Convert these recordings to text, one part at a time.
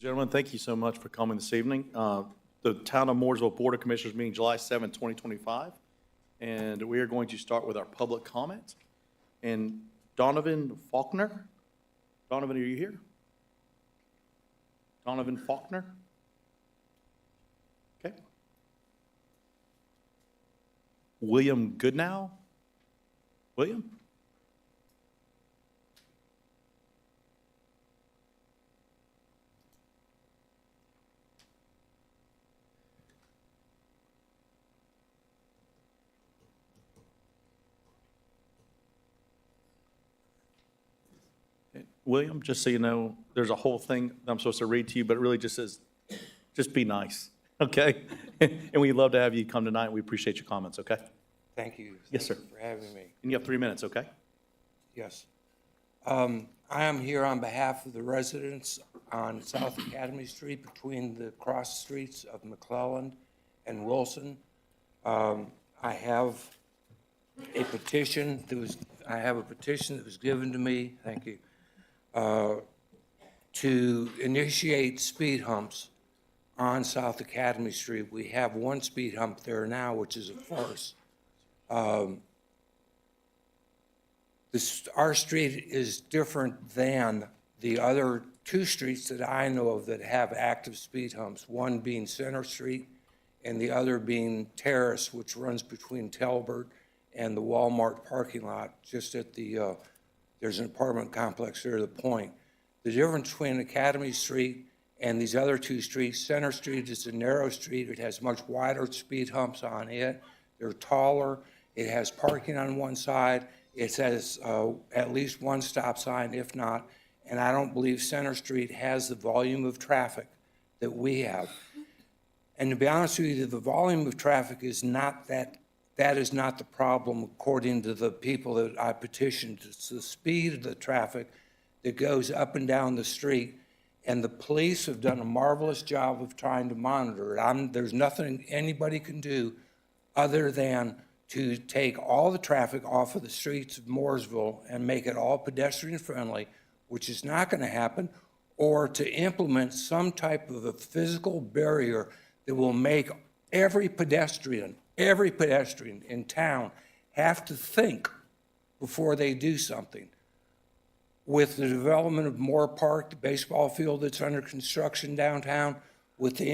Gentlemen, thank you so much for coming this evening. The Town of Mooresville Board of Commissioners meeting July 7, 2025. And we are going to start with our public comment. And Donovan Faulkner? Donovan, are you here? Donovan Faulkner? Okay. William Goodnow? William? William, just so you know, there's a whole thing I'm supposed to read to you, but it really just says, just be nice, okay? And we'd love to have you come tonight. We appreciate your comments, okay? Thank you. Yes, sir. Thank you for having me. And you have 3 minutes, okay? Yes. I am here on behalf of the residents on South Academy Street between the cross streets of McClellan and Wilson. I have a petition that was given to me, thank you, to initiate speed humps on South Academy Street. We have one speed hump there now, which is a farce. Our street is different than the other two streets that I know of that have active speed humps, one being Center Street and the other being Terrace, which runs between Talbert and the Walmart parking lot, just at the, there's an apartment complex there, the Point. The difference between Academy Street and these other two streets, Center Street is a narrow street. It has much wider speed humps on it. They're taller. It has parking on one side. It has at least one stop sign, if not, and I don't believe Center Street has the volume of traffic that we have. And to be honest with you, the volume of traffic is not that is not the problem, according to the people that I petitioned. It's the speed of the traffic that goes up and down the street, and the police have done a marvelous job of trying to monitor it. There's nothing anybody can do other than to take all the traffic off of the streets of Mooresville and make it all pedestrian friendly, which is not going to happen, or to implement some type of a physical barrier that will make every pedestrian in town have to think before they do something. With the development of Moore Park, the baseball field that's under construction downtown, with the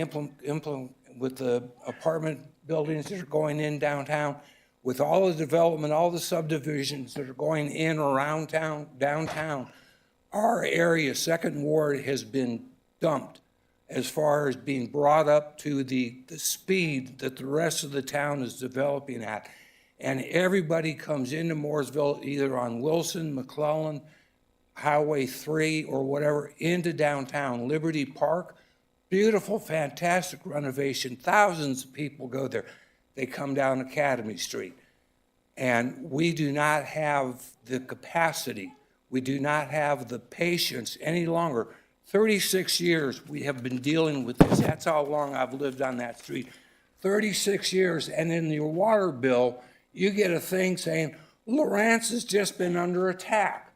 apartment buildings that are going in downtown, with all the development, all the subdivisions that are going in around town, downtown, our area, Second Ward, has been dumped as far as being brought up to the speed that the rest of the town is developing at. And everybody comes into Mooresville either on Wilson, McClellan, Highway 3, or whatever, into downtown. Liberty Park, beautiful, fantastic renovation. Thousands of people go there. They come down Academy Street. And we do not have the capacity. We do not have the patience any longer. 36 years we have been dealing with this. That's how long I've lived on that street. 36 years, and in your water bill, you get a thing saying, Lawrence has just been under attack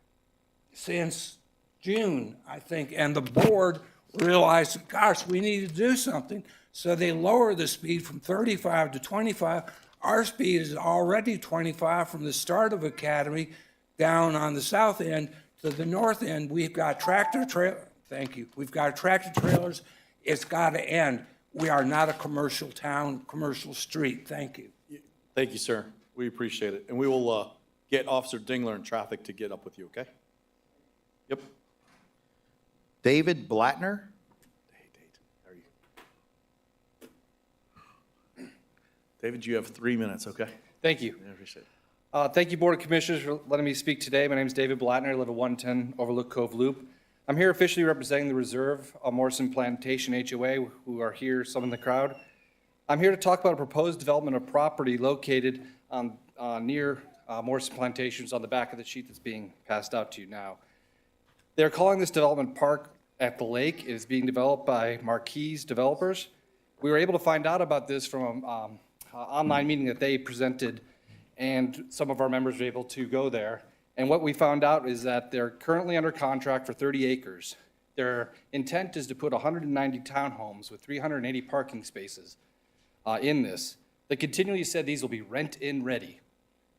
since June, I think, and the board realized, gosh, we need to do something. So they lower the speed from 35 to 25. Our speed is already 25 from the start of Academy down on the south end to the north end. We've got thank you. We've got tractor trailers. It's got to end. We are not a commercial town, commercial street. Thank you. Thank you, sir. We appreciate it. And we will get Officer Dingler in traffic to get up with you, okay? Yep. David Blattner. Hey, Dave, how are you? David, you have 3 minutes, okay? Thank you. I appreciate it. Thank you, Board of Commissioners, for letting me speak today. My name is David Blattner. I live at 110 Overlook Cove Loop. I'm here officially representing the Reserve Morrison Plantation HOA, who are here, some in the crowd. I'm here to talk about a proposed development of property located near Morrison Plantations on the back of the sheet that's being passed out to you now. They're calling this development Park at the Lake. It is being developed by Marquise Developers. We were able to find out about this from an online meeting that they presented, and some of our members were able to go there. And what we found out is that they're currently under contract for 30 acres. Their intent is to put 190 townhomes with 380 parking spaces in this. They continually said these will be rent-in ready,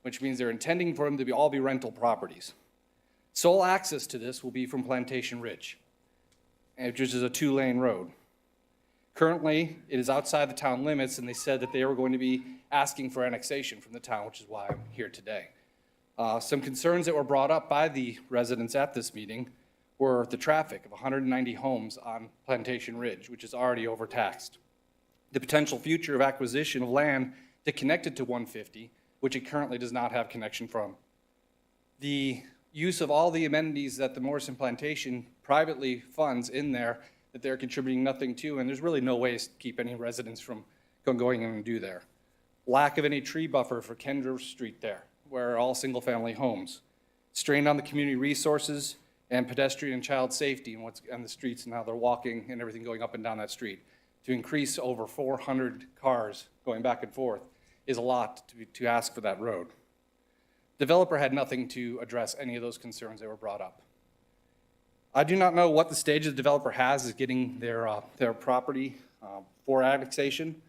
which means they're intending for them to all be rental properties. Sole access to this will be from Plantation Ridge, which is a 2-lane road. Currently, it is outside the town limits, and they said that they were going to be asking for annexation from the town, which is why I'm here today. Some concerns that were brought up by the residents at this meeting were the traffic of 190 homes on Plantation Ridge, which is already overtaxed. The potential future of acquisition of land to connect it to 150, which it currently does not have connection from. The use of all the amenities that the Morrison Plantation privately funds in there that they're contributing nothing to, and there's really no ways to keep any residents from going in and do there. Lack of any tree buffer for Kendra Street there, where all single-family homes. Strain on the community resources and pedestrian and child safety and what's on the streets and how they're walking and everything going up and down that street. To increase over 400 cars going back and forth is a lot to ask for that road. Developer had nothing to address any of those concerns that were brought up. I do not know what the stage the developer has is getting their property for annexation,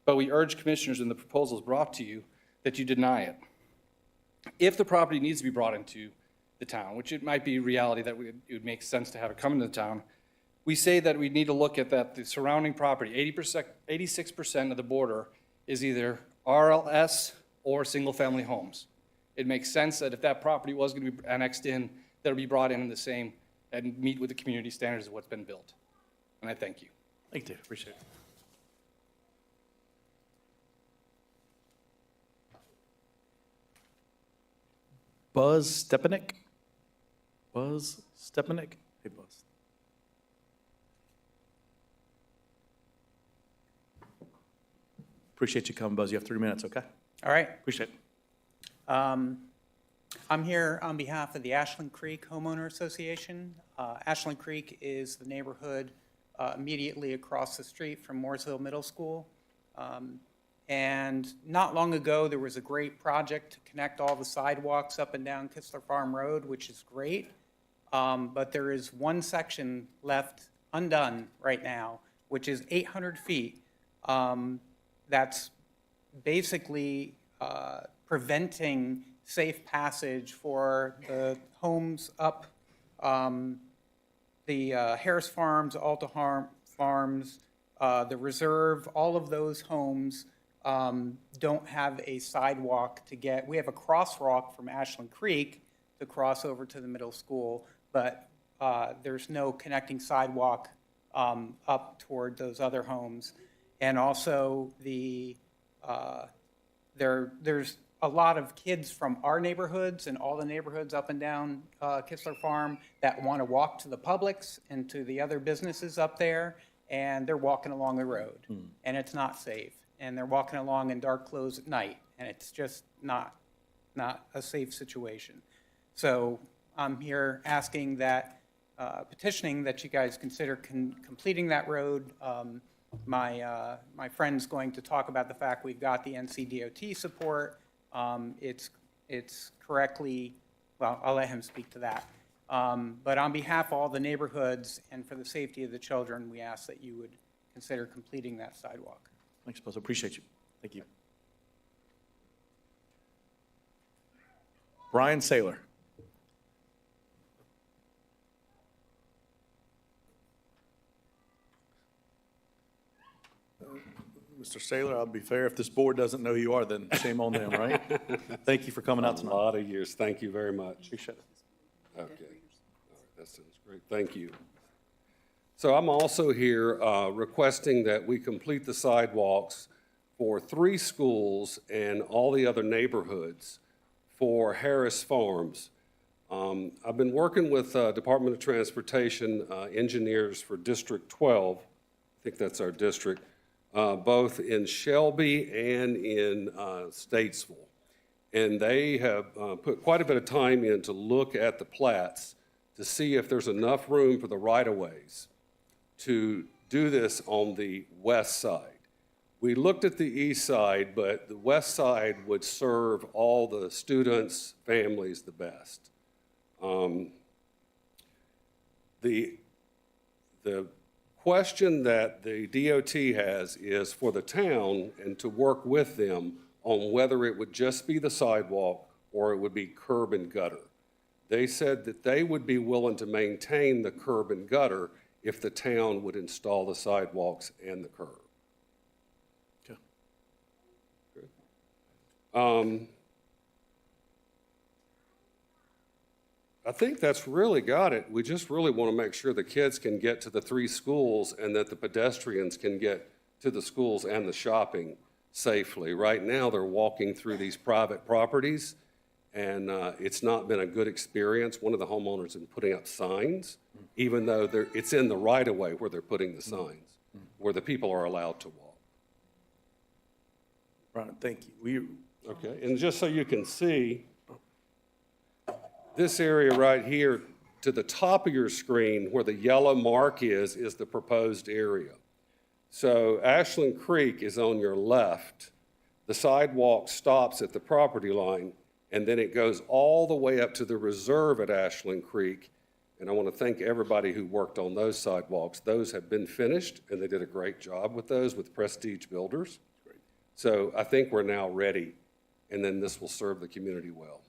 but we urge commissioners in the proposals brought to you that you deny it. If the property needs to be brought into the town, which it might be reality that it would make sense to have it come into the town, we say that we need to look at that the surrounding property, 86% of the border is either RLS or single-family homes. It makes sense that if that property was going to be annexed in, that it would be brought in the same and meet with the community standards of what's been built. And I thank you. Thank you, Dave. Appreciate it. Buzz Stepanek? Buzz Stepanek? Hey, Buzz. Appreciate you coming, Buzz. You have 3 minutes, okay? All right. Appreciate it. I'm here on behalf of the Ashland Creek Homeowner Association. Ashland Creek is the neighborhood immediately across the street from Mooresville Middle School. And not long ago, there was a great project to connect all the sidewalks up and down Kistler Farm Road, which is great. But there is one section left undone right now, which is 800 feet. That's basically preventing safe passage for the homes up the Harris Farms, Alta Farms, the Reserve, all of those homes don't have a sidewalk to get. We have a crosswalk from Ashland Creek to cross over to the middle school, but there's no connecting sidewalk up toward those other homes. And also there's a lot of kids from our neighborhoods and all the neighborhoods up and down Kistler Farm that want to walk to the Publix and to the other businesses up there, and they're walking along the road, and it's not safe. And they're walking along in dark clothes at night, and it's just not a safe situation. So I'm here asking that, petitioning that you guys consider completing that road. My friend's going to talk about the fact we've got the NCDOT support. It's correctly, well, I'll let him speak to that. But on behalf of all the neighborhoods and for the safety of the children, we ask that you would consider completing that sidewalk. Thanks, Buzz. Appreciate you. Thank you. Brian Saylor. Mr. Saylor, I'll be fair, if this board doesn't know who you are, then shame on them, right? Thank you for coming out tonight. A lot of years. Thank you very much. Appreciate it. Okay. All right, that sounds great. Thank you. So I'm also here requesting that we complete the sidewalks for 3 schools and all the other neighborhoods for Harris Farms. I've been working with Department of Transportation engineers for District 12. I think that's our district. Both in Shelby and in Statesville. And they have put quite a bit of time in to look at the plats to see if there's enough room for the right-of-ways to do this on the west side. We looked at the east side, but the west side would serve all the students, families the best. The The question that the DOT has is for the town and to work with them on whether it would just be the sidewalk or it would be curb and gutter. They said that they would be willing to maintain the curb and gutter if the town would install the sidewalks and the curb. Okay. I think that's really got it. We just really want to make sure the kids can get to the 3 schools and that the pedestrians can get to the schools and the shopping safely. Right now, they're walking through these private properties, and it's not been a good experience. One of the homeowners has been putting up signs, even though it's in the right-of-way where they're putting the signs, where the people are allowed to walk. Right, thank you. Okay, and just so you can see, this area right here, to the top of your screen, where the yellow mark is the proposed area. So Ashland Creek is on your left. The sidewalk stops at the property line, and then it goes all the way up to the reserve at Ashland Creek. And I want to thank everybody who worked on those sidewalks. Those have been finished, and they did a great job with those with Prestige Builders. So I think we're now ready, and then this will serve the community well.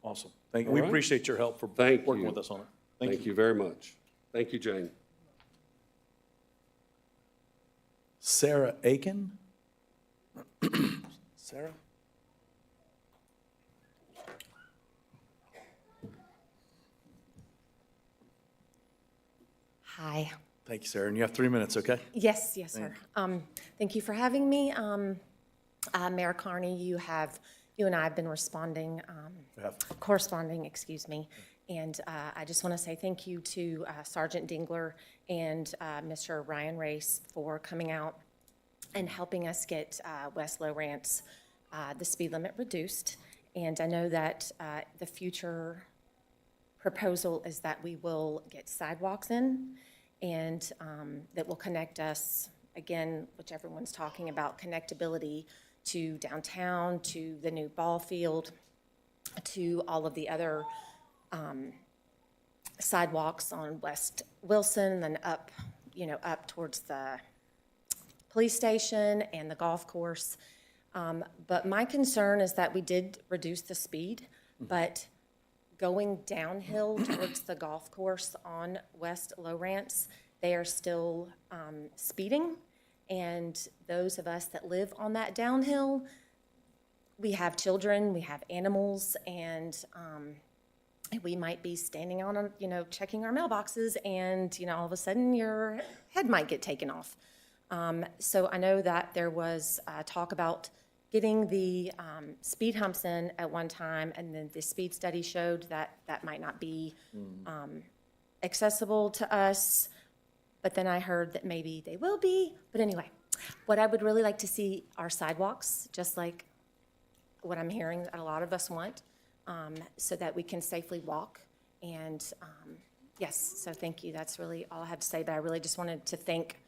Awesome. Thank you. All We right. appreciate your help for Thank working you. with us on it. Thank you very much. Thank you, Jane. Sarah Aiken? Sarah? Hi. Thank you, Sarah. And you have 3 minutes, okay? Yes, yes, sir. Thank you for having me. Mayor Carney, you and I have been corresponding, excuse me. And I just want to say thank you to Sergeant Dingler and Mr. Ryan Race for coming out and helping us get West Low Rance, the speed limit reduced. And I know that the future proposal is that we will get sidewalks in, and that will connect us, again, which everyone's talking about, connectability to downtown, to the new ball field, to all of the other sidewalks on West Wilson, and then up, up towards the police station and the golf course. But my concern is that we did reduce the speed, but going downhill towards the golf course on West Low Rance, they are still speeding. And those of us that live on that downhill, we have children, we have animals, and we might be standing on, checking our mailboxes, and, all of a sudden your head might get taken off. So I know that there was talk about getting the speed humps in at one time, and then the speed study showed that that might not be accessible to us. But then I heard that maybe they will be. But anyway, what I would really like to see are sidewalks, just like what I'm hearing that a lot of us want, so that we can safely walk. And yes, so thank you. That's really all I have to say. But I really just wanted to thank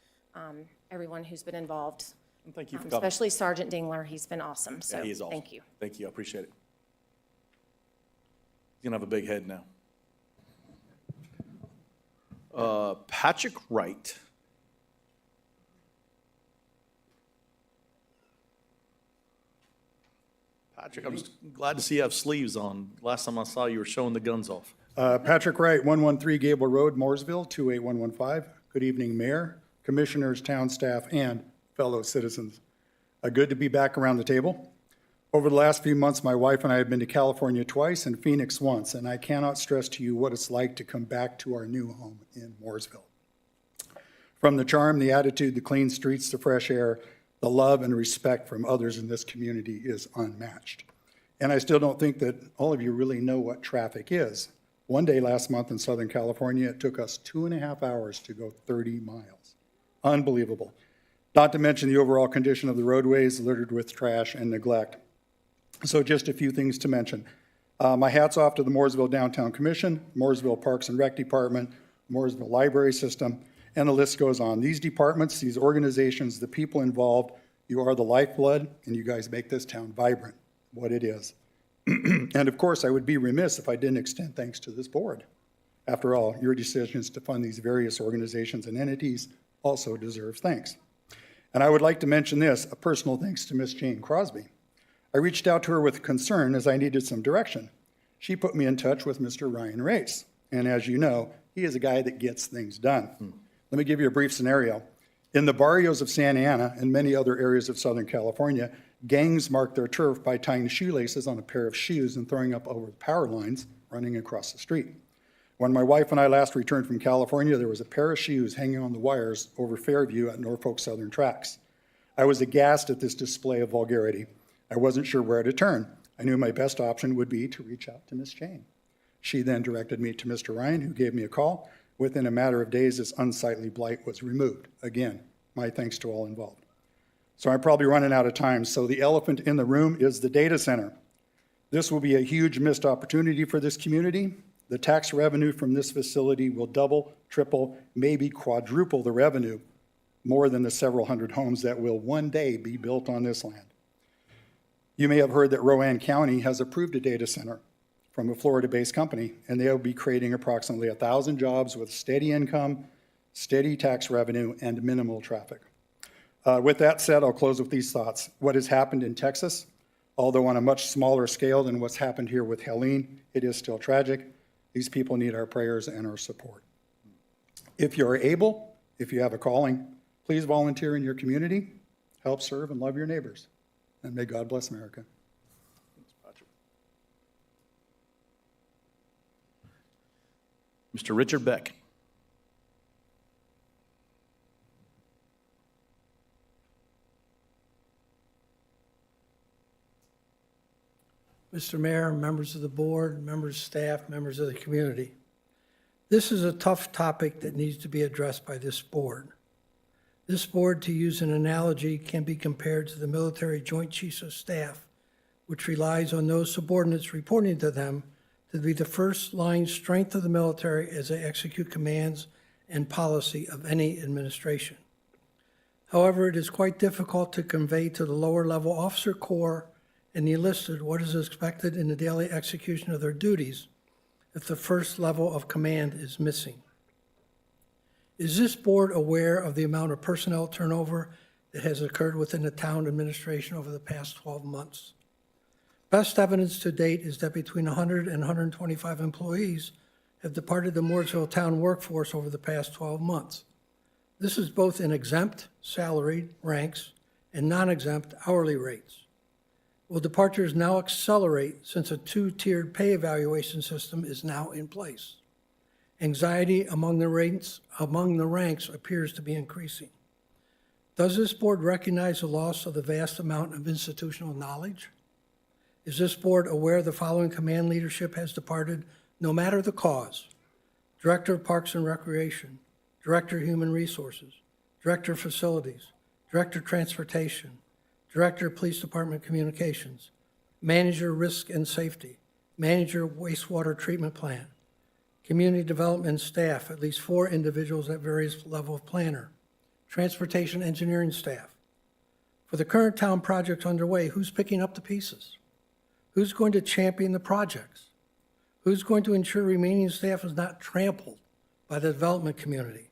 everyone who's been involved. And thank you for coming. Especially Sergeant Dingler. He's been awesome. So Yeah, he is awesome. thank you. Thank you. I appreciate it. He's gonna have a big head now. Patrick Wright. Patrick, I'm just glad to see you have sleeves on. Last time I saw you were showing the guns off. Patrick Wright, 113 Gable Road, Mooresville, 28115. Good evening, Mayor, Commissioners, town staff, and fellow citizens. Good to be back around the table. Over the last few months, my wife and I have been to California twice and Phoenix once, and I cannot stress to you what it's like to come back to our new home in Mooresville. From the charm, the attitude, the clean streets, the fresh air, the love and respect from others in this community is unmatched. And I still don't think that all of you really know what traffic is. One day last month in Southern California, it took us 2.5 hours to go 30 miles. Unbelievable. Not to mention the overall condition of the roadways littered with trash and neglect. So just a few things to mention. My hat's off to the Mooresville Downtown Commission, Mooresville Parks and Rec Department, Mooresville Library System, and the list goes on. These departments, these organizations, the people involved, you are the lifeblood, and you guys make this town vibrant, what it is. And of course, I would be remiss if I didn't extend thanks to this board. After all, your decisions to fund these various organizations and entities also deserve thanks. And I would like to mention this, a personal thanks to Miss Jane Crosby. I reached out to her with concern as I needed some direction. She put me in touch with Mr. Ryan Race. And as you know, he is a guy that gets things done. Let me give you a brief scenario. In the barrios of Santa Ana and many other areas of Southern California, gangs mark their turf by tying shoelaces on a pair of shoes and throwing up over the power lines running across the street. When my wife and I last returned from California, there was a pair of shoes hanging on the wires over Fairview at Norfolk Southern Tracks. I was aghast at this display of vulgarity. I wasn't sure where to turn. I knew my best option would be to reach out to Miss Jane. She then directed me to Mr. Ryan, who gave me a call. Within a matter of days, this unsightly blight was removed. Again, my thanks to all involved. So I'm probably running out of time. So the elephant in the room is the data center. This will be a huge missed opportunity for this community. The tax revenue from this facility will double, triple, maybe quadruple the revenue, more than the several hundred homes that will one day be built on this land. You may have heard that Rowan County has approved a data center from a Florida-based company, and they'll be creating approximately 1,000 jobs with steady income, steady tax revenue, and minimal traffic. With that said, I'll close with these thoughts. What has happened in Texas, although on a much smaller scale than what's happened here with Helene, it is still tragic. These people need our prayers and our support. If you're able, if you have a calling, please volunteer in your community, help serve and love your neighbors, and may God bless America. Mr. Richard Beck. Mr. Mayor, members of the board, members of staff, members of the community. This is a tough topic that needs to be addressed by this board. This board, to use an analogy, can be compared to the military Joint Chiefs of Staff, which relies on those subordinates reporting to them to be the first line strength of the military as they execute commands and policy of any administration. However, it is quite difficult to convey to the lower level officer corps and the enlisted what is expected in the daily execution of their duties if the first level of command is missing. Is this board aware of the amount of personnel turnover that has occurred within the town administration over the past 12 months? Best evidence to date is that between 100 and 125 employees have departed the Mooresville town workforce over the past 12 months. This is both in exempt salaried ranks and non-exempt hourly rates. Will departures now accelerate since a two-tiered pay evaluation system is now in place? Anxiety among the ranks appears to be increasing. Does this board recognize the loss of the vast amount of institutional knowledge? Is this board aware the following command leadership has departed, no matter the cause? Director of Parks and Recreation, Director of Human Resources, Director of Facilities, Director of Transportation, Director of Police Department Communications, Manager Risk and Safety, Manager Wastewater Treatment Plant, Community Development staff, at least 4 individuals at various level of planner, Transportation Engineering staff. For the current town projects underway, who's picking up the pieces? Who's going to champion the projects? Who's going to ensure remaining staff is not trampled by the development community?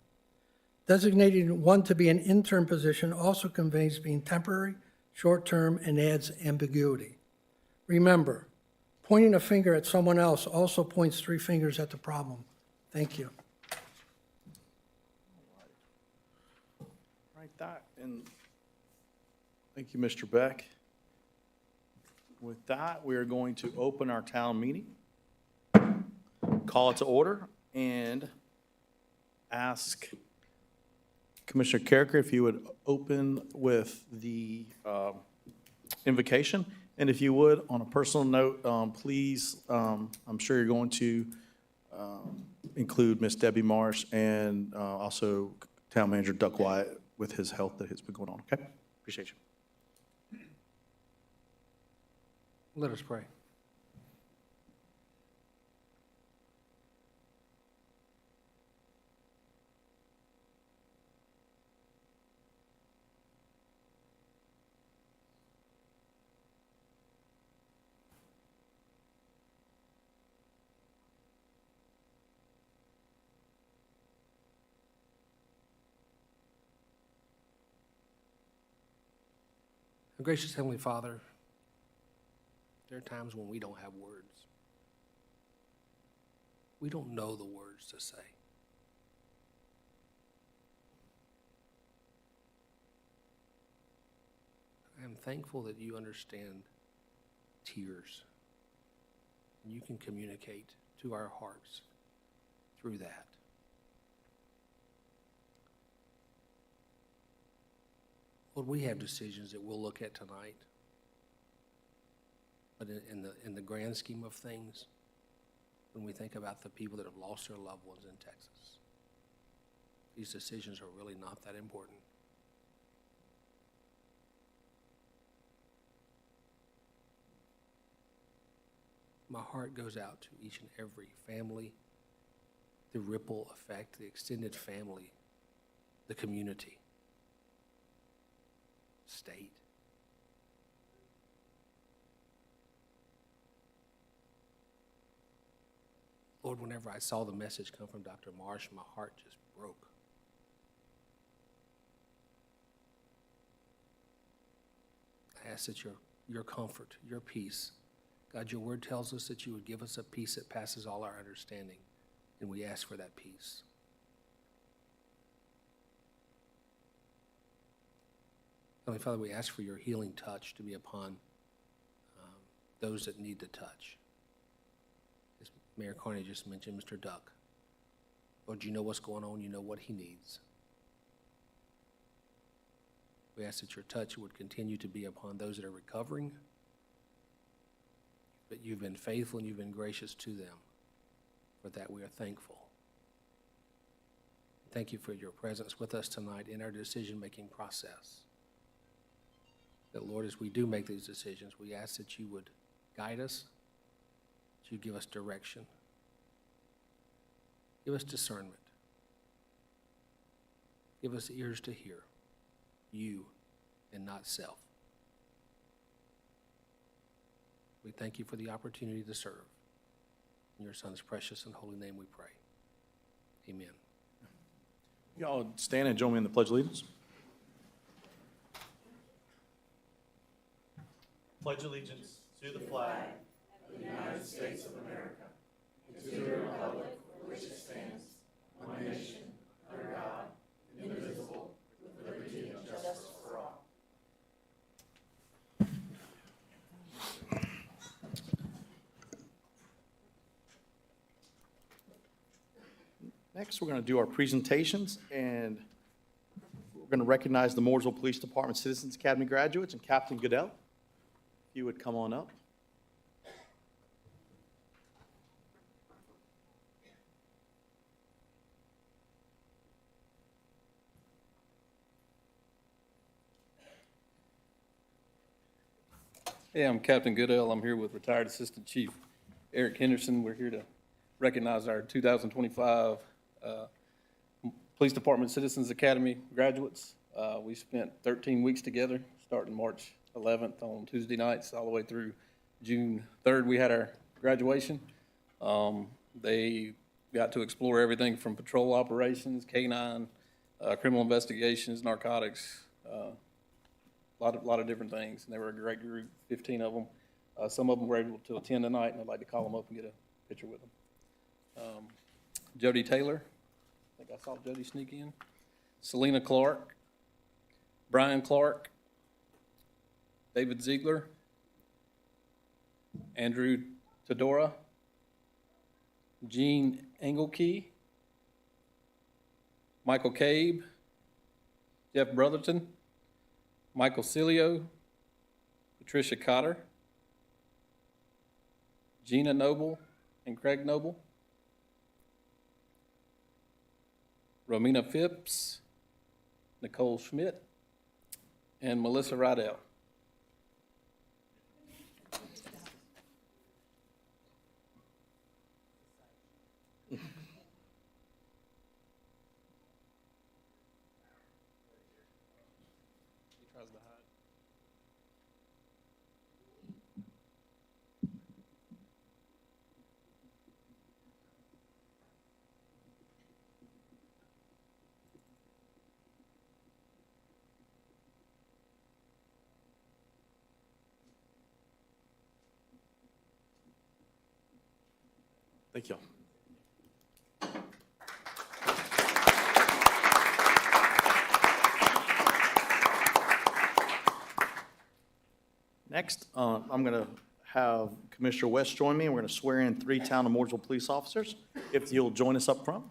Designating one to be an interim position also conveys being temporary, short-term, and adds ambiguity. Remember, pointing a finger at someone else also points 3 fingers at the problem. Thank you. Right, that, and thank you, Mr. Beck. With that, we are going to open our town meeting, call it to order, and ask Commissioner Carricker if you would open with the invocation. And if you would, on a personal note, please, I'm sure you're going to include Miss Debbie Marsh and also Town Manager Duck Wyatt with his health that has been going on, okay? Appreciate you. Let us pray. Our gracious Heavenly Father, there are times when we don't have words. We don't know the words to say. I am thankful that you understand tears. And you can communicate to our hearts through that. Lord, we have decisions that we'll look at tonight. But in the grand scheme of things, when we think about the people that have lost their loved ones in Texas, these decisions are really not that important. My heart goes out to each and every family, the ripple effect, the extended family, the community, state. Lord, whenever I saw the message come from Dr. Marsh, my heart just broke. I ask that your comfort, your peace. God, your word tells us that you would give us a peace that passes all our understanding, and we ask for that peace. Heavenly Father, we ask for your healing touch to be upon those that need the touch. As Mayor Carney just mentioned, Mr. Duck. Lord, you know what's going on. You know what he needs. We ask that your touch would continue to be upon those that are recovering, but you've been faithful and you've been gracious to them. For that, we are thankful. Thank you for your presence with us tonight in our decision-making process. That, Lord, as we do make these decisions, we ask that you would guide us, that you give us direction, give us discernment, give us ears to hear you and not self. We thank you for the opportunity to serve. In your Son's precious and holy name we pray. Amen. Y'all stand and join me in the Pledge of Allegiance. Pledge allegiance to the flag of the United States of America, and to the republic for which it stands, one nation, under God, indivisible, with liberty and justice for all. Next, we're going to do our presentations, and we're going to recognize the Mooresville Police Department Citizens Academy graduates and Captain Goodell. If you would come on up. Hey, I'm Captain Goodell. I'm here with retired Assistant Chief Eric Henderson. We're here to recognize our 2025 Police Department Citizens Academy graduates. We spent 13 weeks together, starting March 11th on Tuesday nights, all the way through June 3rd. We had our graduation. They got to explore everything from patrol operations, K-9, criminal investigations, narcotics, a lot of different things. And they were a great group, 15 of them. Some of them were able to attend tonight, and I'd like to call them up and get a picture with them. Jody Taylor, I think I saw Jody sneak in. Selena Clark, Brian Clark, David Ziegler, Andrew Todora, Gene Engelkey, Michael Cabe, Jeff Brotherton, Michael Cilio, Patricia Cotter, Gina Noble and Craig Noble, Romina Phipps, Nicole Schmidt, and Melissa Rydell. Thank y'all. Next, I'm going to have Commissioner West join me. We're going to swear in 3 Town of Mooresville police officers. If you'll join us up front.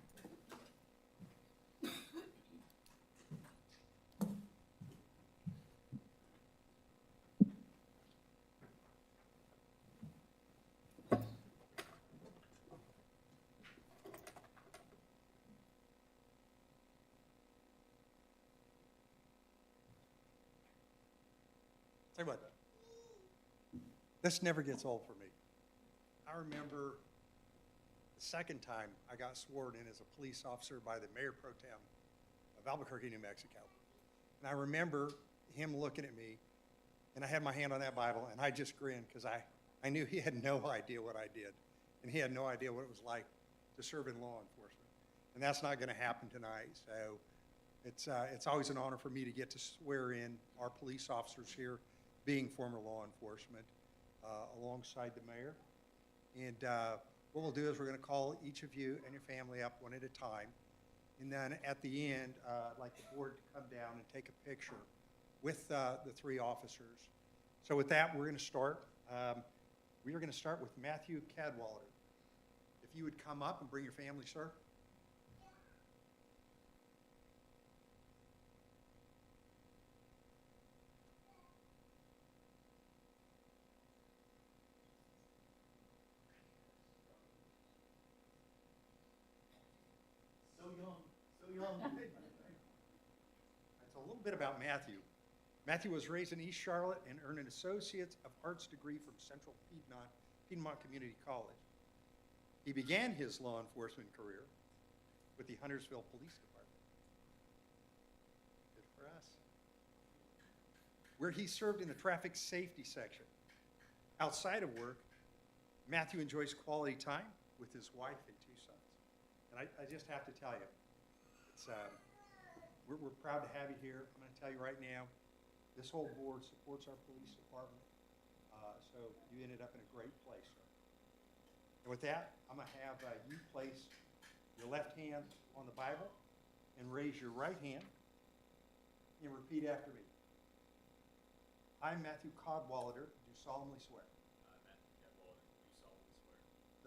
Tell you what, this never gets old for me. I remember the second time I got sworn in as a police officer by the Mayor Pro Tem of Albuquerque, New Mexico. And I remember him looking at me, and I had my hand on that Bible, and I just grinned because I knew he had no idea what I did, and he had no idea what it was like to serve in law enforcement. And that's not going to happen tonight, so it's always an honor for me to get to swear in our police officers here, being former law enforcement, alongside the mayor. And what we'll do is we're going to call each of you and your family up one at a time. And then at the end, I'd like the board to come down and take a picture with the 3 officers. So with that, we're going to start. We are going to start with Matthew Cadwallader. If you would come up and bring your family, sir. That's a little bit about Matthew. Matthew was raised in East Charlotte and earned an Associate of Arts degree from Central Piedmont Community College. He began his law enforcement career with the Huntersville Police Department. Good for us. Where he served in the traffic safety section. Outside of work, Matthew enjoys quality time with his wife and 2 sons. And I just have to tell you, we're proud to have you here. I'm going to tell you right now, this whole board supports our police department, so you ended up in a great place, sir. And with that, I'm going to have you place your left hand on the Bible and raise your right hand and repeat after me. I, Matthew Cadwallader, do solemnly swear. I, Matthew Cadwallader, do solemnly swear.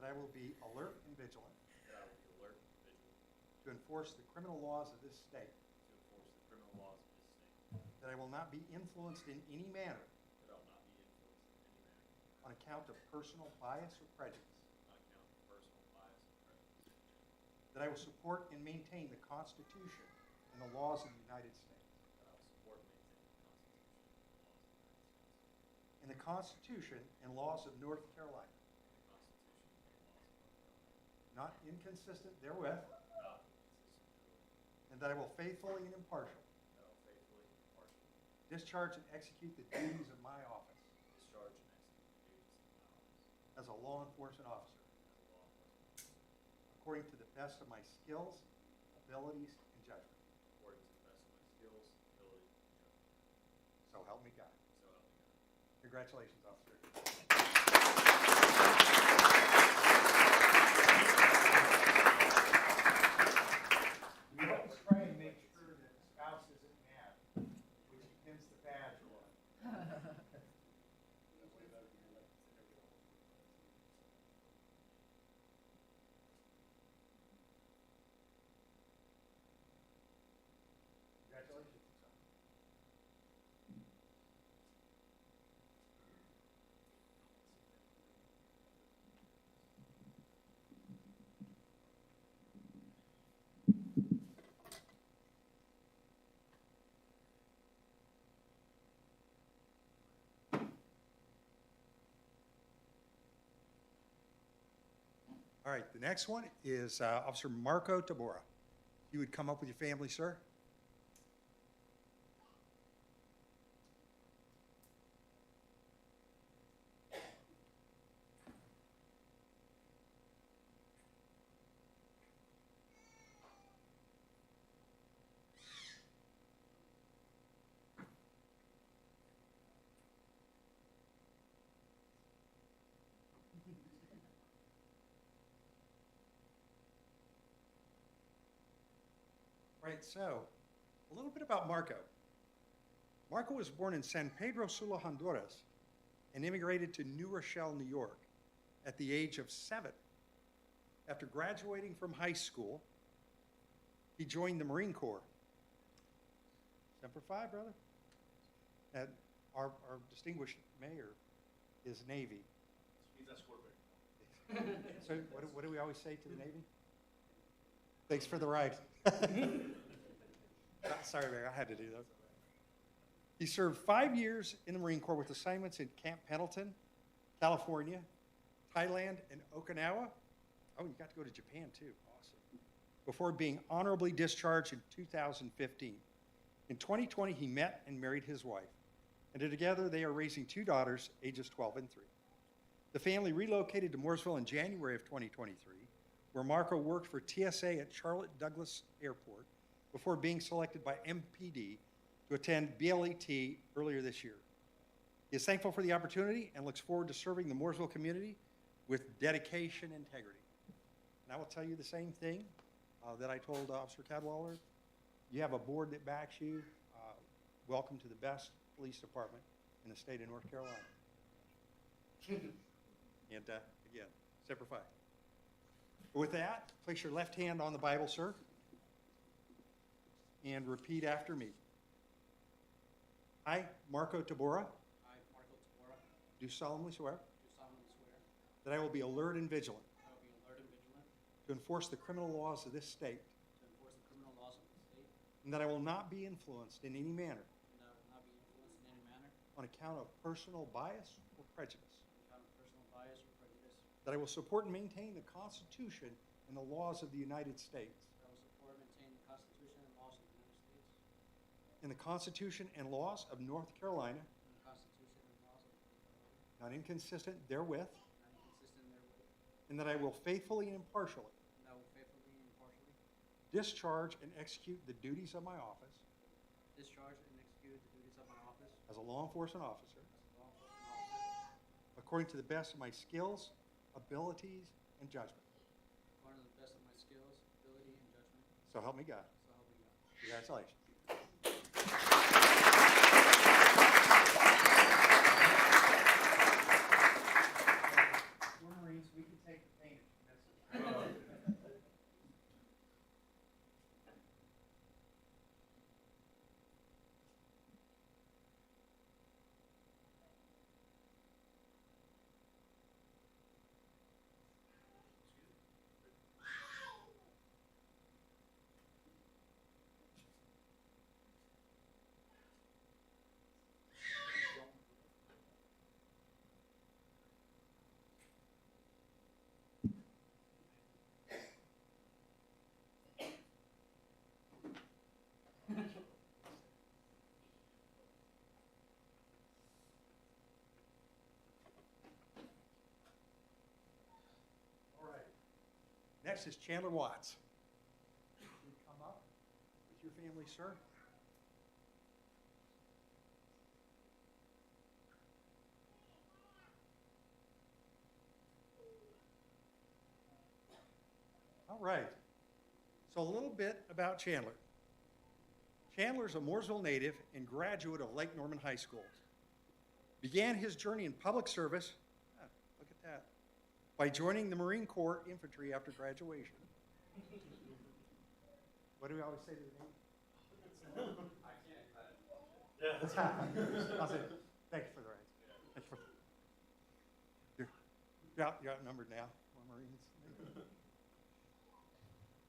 That I will be alert and vigilant. That I will be alert and vigilant. To enforce the criminal laws of this state. To enforce the criminal laws of this state. That I will not be influenced in any manner. That I will not be influenced in any manner. On account of personal bias or prejudice. On account of personal bias or prejudice. That I will support and maintain the Constitution and the laws of the United States. That I will support and maintain the Constitution and the laws of the United States. And the Constitution and laws of North Carolina. And the Constitution and the laws of North Carolina. Not inconsistent therewith. Not inconsistent therewith. And that I will faithfully and impartially. That I will faithfully and impartially. Discharge and execute the duties of my office. Discharge and execute the duties of my office. As a law enforcement officer. As a law enforcement officer. According to the best of my skills, abilities, and judgment. According to the best of my skills, ability, and judgment. So help me God. So help me God. Congratulations, officer. We always try and make sure that the spouse isn't mad when she pins the badge on. Congratulations. All right, the next one is Officer Marco Tabora. You would come up with your family, sir? Right, so, a little bit about Marco. Marco was born in San Pedro Sula, Honduras, and immigrated to New Rochelle, New York, at the age of 7. After graduating from high school, he joined the Marine Corps. Semper Fi, brother. And our distinguished mayor is Navy. He's escort bearer. So what do we always say to the Navy? Thanks for the ride. Sorry, Mayor, I had to do that. He served 5 years in the Marine Corps with assignments in Camp Pendleton, California, Thailand, and Okinawa. Oh, you got to go to Japan, too. Awesome. Before being honorably discharged in 2015. In 2020, he met and married his wife, and together they are raising 2 daughters, ages 12 and 3. The family relocated to Mooresville in January of 2023, where Marco worked for TSA at Charlotte Douglas Airport before being selected by MPD to attend BLET earlier this year. He is thankful for the opportunity and looks forward to serving the Mooresville community with dedication and integrity. And I will tell you the same thing that I told Officer Cadwallader. You have a board that backs you. Welcome to the best police department in the state of North Carolina. And again, Semper Fi. With that, place your left hand on the Bible, sir, and repeat after me. I, Marco Tabora, I, Marco Tabora, do solemnly swear do solemnly swear that I will be alert and vigilant that I will be alert and vigilant to enforce the criminal laws of this state, to enforce the criminal laws of the state, and that I will not be influenced in any manner and that I will not be influenced in any manner on account of personal bias or prejudice, on account of personal bias or prejudice, that I will support and maintain the Constitution and the laws of the United States, that I will support and maintain the Constitution and laws of the United States, and the Constitution and laws of North Carolina, and the Constitution and laws of North Carolina, not inconsistent therewith, not inconsistent therewith, and that I will faithfully and impartially and that I will faithfully and impartially discharge and execute the duties of my office discharge and execute the duties of my office as a law enforcement officer as a law enforcement officer according to the best of my skills, abilities, and judgment. according to the best of my skills, ability, and judgment, So help me God. so help me God. Congratulations. We're Marines, we can take the pain. All right. Next is Chandler Watts. You come up with your family, sir. All right. So a little bit about Chandler. Chandler's a Mooresville native and graduate of Lake Norman High School. Began his journey in public service, look at that, by joining the Marine Corps Infantry after graduation. What do we always say to the Navy? I'll say, thank you for the right. You're outnumbered now, we're Marines.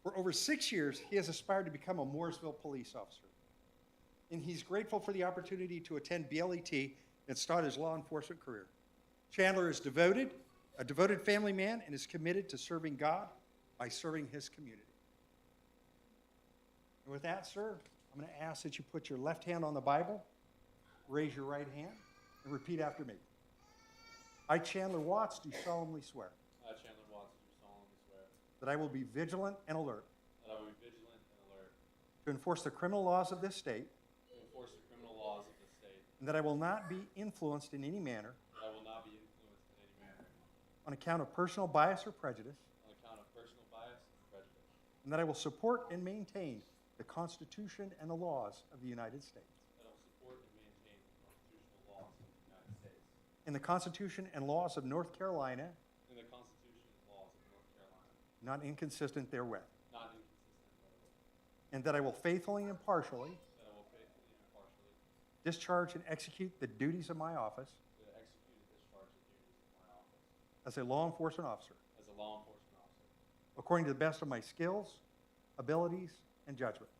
For over 6 years, he has aspired to become a Mooresville police officer. And he's grateful for the opportunity to attend BLET and start his law enforcement career. Chandler is a devoted family man, and is committed to serving God by serving his community. And with that, sir, I'm going to ask that you put your left hand on the Bible, raise your right hand, and repeat after me. I, Chandler Watts, do solemnly swear I, Chandler Watts, do solemnly swear that I will be vigilant and alert that I will be vigilant and alert to enforce the criminal laws of this state, to enforce the criminal laws of the state, and that I will not be influenced in any manner that I will not be influenced in any manner on account of personal bias or prejudice, on account of personal bias and prejudice, and that I will support and maintain the Constitution and the laws of the United States that I will support and maintain the constitutional laws of the United States and the Constitution and laws of North Carolina, and the Constitution and laws of North Carolina, not inconsistent therewith, not inconsistent therewith, and that I will faithfully and impartially that I will faithfully and impartially discharge and execute the duties of my office execute and discharge the duties of my office as a law enforcement officer as a law enforcement officer according to the best of my skills, abilities, and judgment.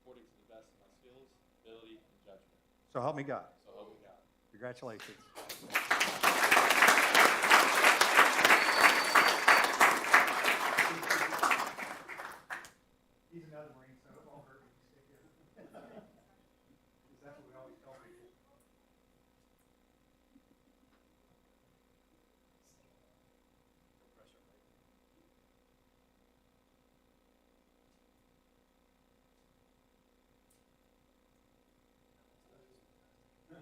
according to the best of my skills, ability, and judgment. So help me God. So help me God. Congratulations. He's another Marine, so it won't hurt if you stick here. Because that's what we always tell people.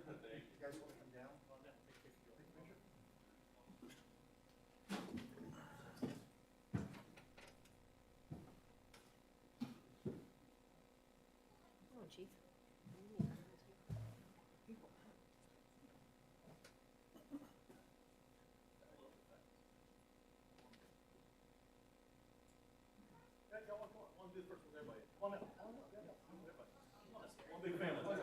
You guys want to come down? Take a picture? Come on, Chief. One big family.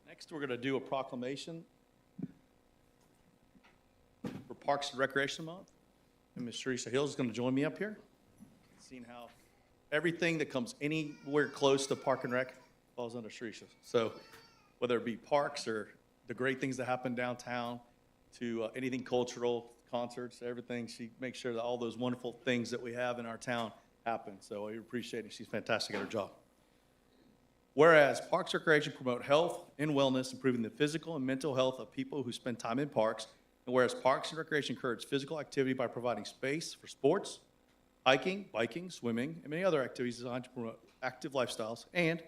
Next, we're going to do a proclamation for Parks and Recreation Month. And Ms. Teresa Hill is going to join me up here. Seeing how everything that comes anywhere close to Park and Rec falls under Teresa. So whether it be parks or the great things that happen downtown to anything cultural, concerts, everything, she makes sure that all those wonderful things that we have in our town happen. So I appreciate it. She's fantastic at her job. Whereas Parks and Recreation promote health and wellness, improving the physical and mental health of people who spend time in parks. And whereas Parks and Recreation encourage physical activity by providing space for sports, hiking, biking, swimming, and many other activities designed to promote active lifestyles. And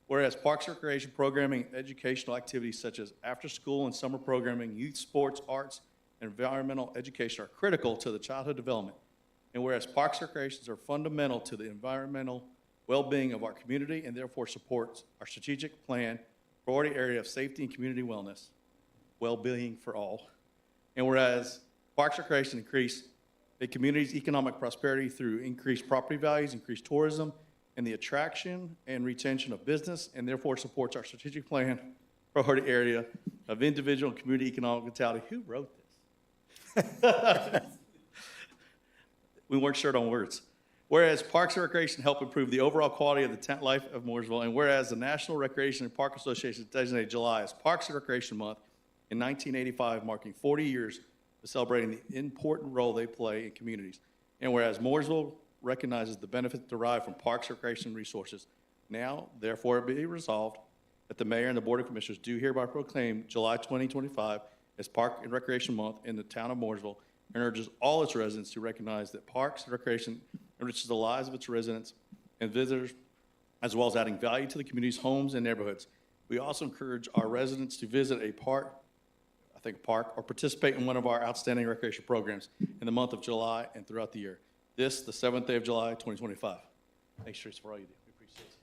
whereas Parks and Recreation programming and educational activities such as after-school and summer programming, youth sports, arts, and environmental education are critical to the childhood development. And whereas Parks and Recreations are fundamental to the environmental well-being of our community and therefore supports our strategic plan, priority area of safety and community wellness, well-being for all. And whereas Parks and Recreation increase a community's economic prosperity through increased property values, increased tourism, and the attraction and retention of business, and therefore supports our strategic plan, priority area of individual and community economic vitality. Who wrote this? We weren't short on words. Whereas Parks and Recreation help improve the overall quality of the tent life of Mooresville, and whereas the National Recreation and Park Association designated July as Parks and Recreation Month in 1985, marking 40 years of celebrating the important role they play in communities. And whereas Mooresville recognizes the benefits derived from parks and recreation resources, now, therefore, it be resolved that the Mayor and the Board of Commissioners do hereby proclaim July 2025 as Park and Recreation Month in the town of Mooresville, and urges all its residents to recognize that parks and recreation enriches the lives of its residents and visitors, as well as adding value to the community's homes and neighborhoods. We also encourage our residents to visit a park, or participate in one of our outstanding recreation programs in the month of July and throughout the year. This, the 7th day of July, 2025. Thanks, Teresa, for all you do. We appreciate it.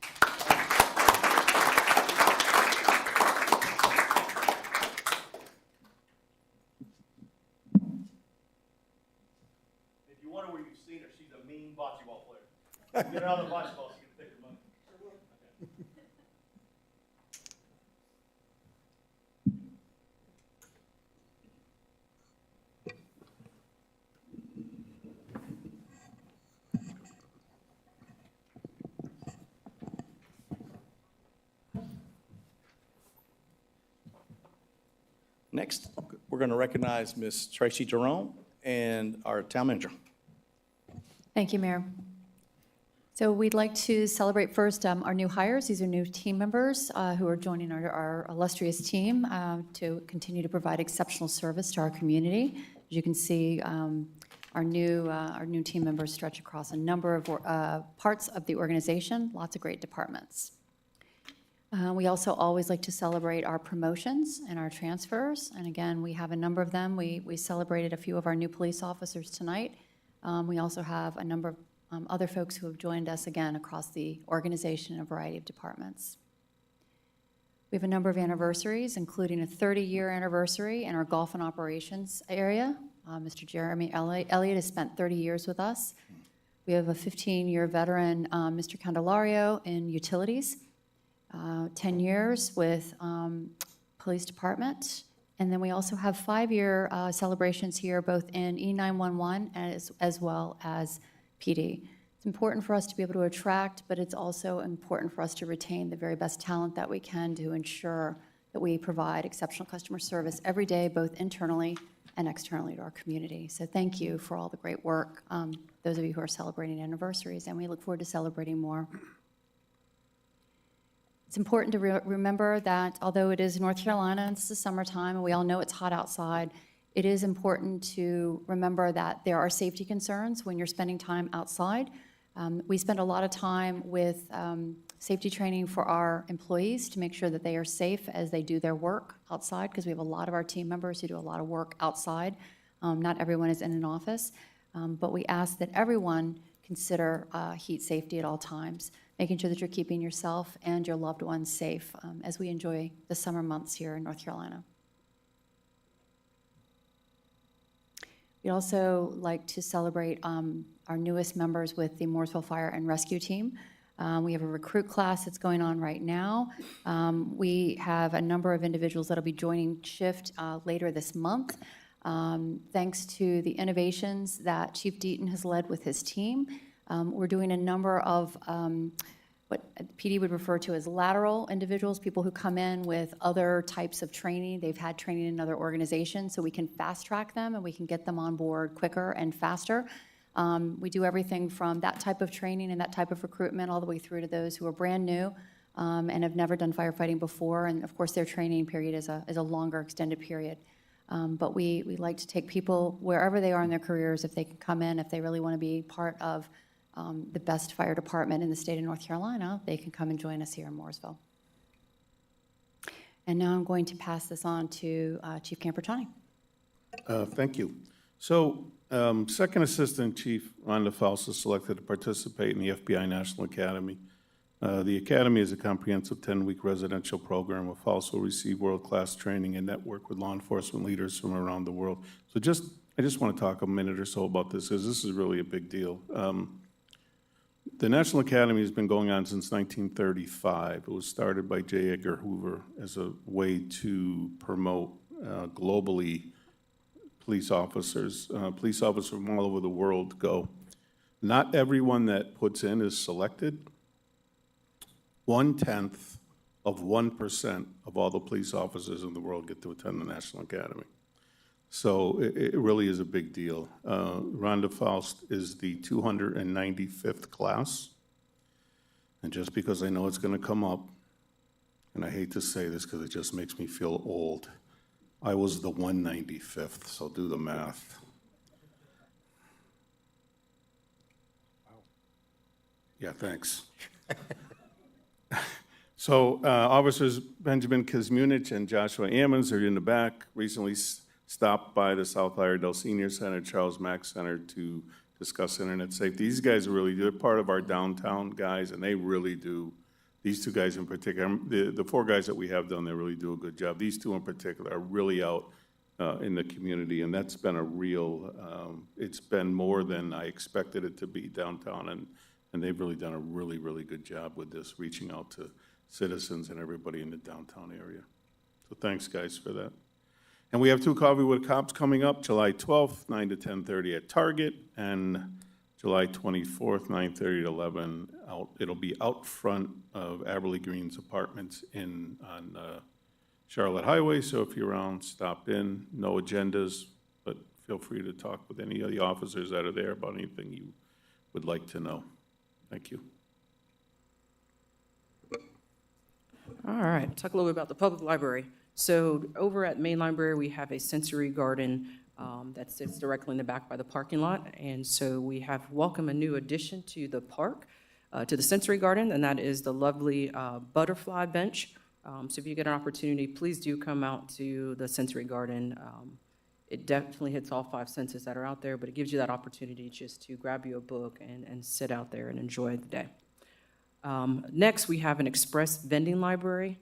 Get out of the vice boss, you can take the money. Next, we're going to recognize Ms. Tracy Jerome and our town manager. Thank you, Mayor. So we'd like to celebrate first our new hires. These are new team members who are joining our illustrious team to continue to provide exceptional service to our community. As you can see, our new team members stretch across a number of parts of the organization, lots of great departments. We also always like to celebrate our promotions and our transfers. And again, we have a number of them. We celebrated a few of our new police officers tonight. We also have a number of other folks who have joined us again across the organization in a variety of departments. We have a number of anniversaries, including a 30-year anniversary in our golf and operations area. Mr. Jeremy Elliott has spent 30 years with us. We have a 15-year veteran, Mr. Candelario, in utilities. 10 years with police department. And then we also have 5-year celebrations here, both in E911 as well as PD. It's important for us to be able to attract, but it's also important for us to retain the very best talent that we can to ensure that we provide exceptional customer service every day, both internally and externally to our community. So thank you for all the great work, those of you who are celebrating anniversaries, and we look forward to celebrating more. It's important to remember that although it is North Carolina and it's the summertime and we all know it's hot outside, it is important to remember that there are safety concerns when you're spending time outside. We spend a lot of time with safety training for our employees to make sure that they are safe as they do their work outside, because we have a lot of our team members who do a lot of work outside. Not everyone is in an office, but we ask that everyone consider heat safety at all times, making sure that you're keeping yourself and your loved ones safe as we enjoy the summer months here in North Carolina. We'd also like to celebrate our newest members with the Mooresville Fire and Rescue Team. We have a recruit class that's going on right now. We have a number of individuals that'll be joining shift later this month. Thanks to the innovations that Chief Deaton has led with his team, we're doing a number of what PD would refer to as lateral individuals, people who come in with other types of training. They've had training in other organizations, so we can fast track them and we can get them on board quicker and faster. We do everything from that type of training and that type of recruitment all the way through to those who are brand new and have never done firefighting before. And of course, their training period is a longer extended period. But we like to take people wherever they are in their careers, if they can come in, if they really want to be part of the best fire department in the state of North Carolina, they can come and join us here in Mooresville. And now I'm going to pass this on to Chief Campertani. Thank you. So, Second Assistant Chief Rhonda Faust is selected to participate in the FBI National Academy. The Academy is a comprehensive 10-week residential program where Faust will receive world-class training and network with law enforcement leaders from around the world. So I just want to talk a minute or so about this, because this is really a big deal. The National Academy has been going on since 1935. It was started by J. Edgar Hoover as a way to promote globally police officers. Police officers from all over the world go. Not everyone that puts in is selected. 0.1% of all the police officers in the world get to attend the National Academy. So it really is a big deal. Rhonda Faust is the 295th class. And just because I know it's going to come up, and I hate to say this because it just makes me feel old, I was the 195th, so do the math. Yeah, thanks. So Officers Benjamin Kuzmunich and Joshua Ammons are in the back, recently stopped by the South Iredell Senior Center, Charles Mack Center, to discuss internet safety. These guys are really, they're part of our downtown guys, and they really do, these two guys in particular, the four guys that we have down there really do a good job. These two in particular are really out in the community, and that's been a real, it's been more than I expected it to be downtown, And they've really done a really, really good job with this, reaching out to citizens and everybody in the downtown area. So thanks, guys, for that. And we have 2 Coffee with Cops coming up, July 12th, 9 to 10:30 at Target, and July 24th, 9:30 to 11, it'll be out front of Aberley Green's apartments on Charlotte Highway. So if you're around, stop in. No agendas, but feel free to talk with any of the officers that are there about anything you would like to know. Thank you. All right, talk a little bit about the public library. So over at Main Library, we have a sensory garden that sits directly in the back by the parking lot. And so we have welcomed a new addition to the park, to the sensory garden, and that is the lovely butterfly bench. So if you get an opportunity, please do come out to the sensory garden. It definitely hits all 5 senses that are out there, but it gives you that opportunity just to grab you a book and sit out there and enjoy the day. Next, we have an express vending library,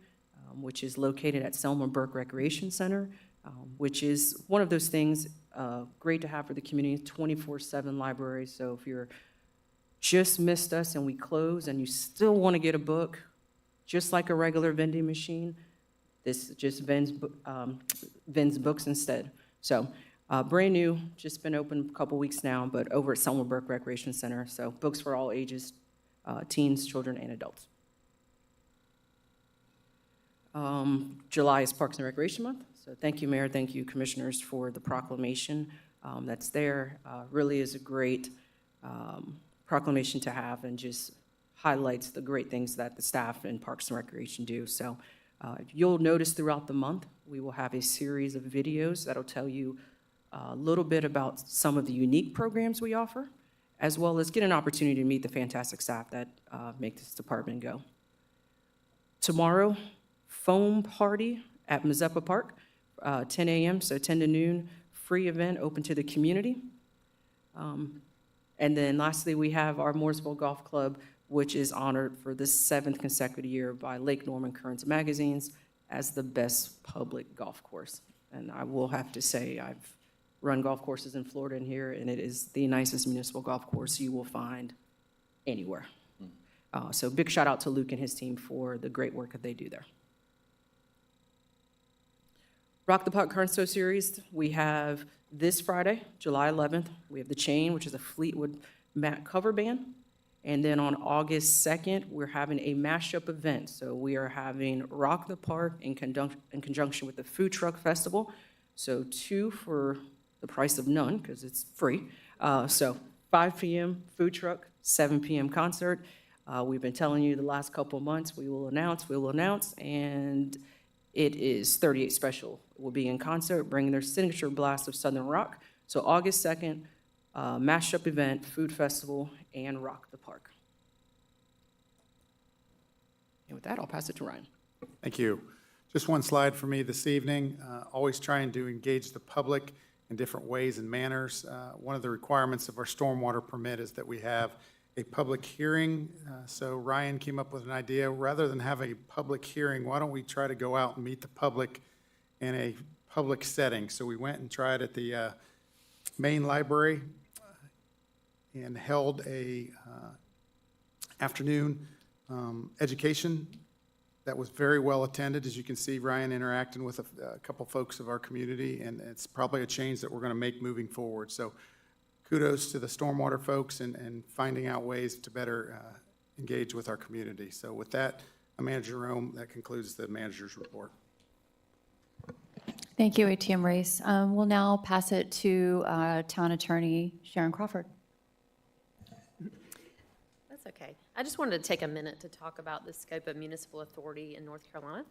which is located at Selma Burke Recreation Center, which is one of those things great to have for the community, 24/7 library. So if you're just missed us and we close and you still want to get a book, just like a regular vending machine, this just vends books instead. So brand new, just been open a couple weeks now, but over at Selma Burke Recreation Center. So books for all ages, teens, children, and adults. July is Parks and Recreation Month. So thank you, Mayor, thank you, Commissioners, for the proclamation that's there. Really is a great proclamation to have and just highlights the great things that the staff in Parks and Recreation do. So you'll notice throughout the month, we will have a series of videos that'll tell you a little bit about some of the unique programs we offer, as well as get an opportunity to meet the fantastic staff that make this department go. Tomorrow, foam party at Mazeppa Park, 10 a.m., so 10 to noon, free event open to the community. And then lastly, we have our Mooresville Golf Club, which is honored for the 7th consecutive year by Lake Norman Currents magazines as the best public golf course. And I will have to say, I've run golf courses in Florida and here, and it is the nicest municipal golf course you will find anywhere. So big shout out to Luke and his team for the great work that they do there. Rock the Puck Current Show Series, we have this Friday, July 11th, we have The Chain, which is a Fleetwood Mac cover band. And then on August 2nd, we're having a mashup event. So we are having Rock the Park in conjunction with the Food Truck Festival. So 2 for the price of none, because it's free. So 5 p.m. food truck, 7 p.m. concert. We've been telling you the last couple of months, we will announce, and it is 38 Special. Will be in concert, bringing their signature blast of Southern rock. So August 2nd, mashup event, food festival, and Rock the Park. And with that, I'll pass it to Ryan. Thank you. Just one slide for me this evening. Always trying to engage the public in different ways and manners. One of the requirements of our stormwater permit is that we have a public hearing. So Ryan came up with an idea, rather than have a public hearing, why don't we try to go out and meet the public in a public setting? So we went and tried at the main library and held a afternoon education that was very well attended. As you can see, Ryan interacting with a couple folks of our community, and it's probably a change that we're going to make moving forward. So kudos to the stormwater folks and finding out ways to better engage with our community. So with that, Manager Jerome, that concludes the manager's report. Thank you, ATM Race. We'll now pass it to Town Attorney Sharon Crawford. That's okay. I just wanted to take a minute to talk about the scope of municipal authority in North Carolina.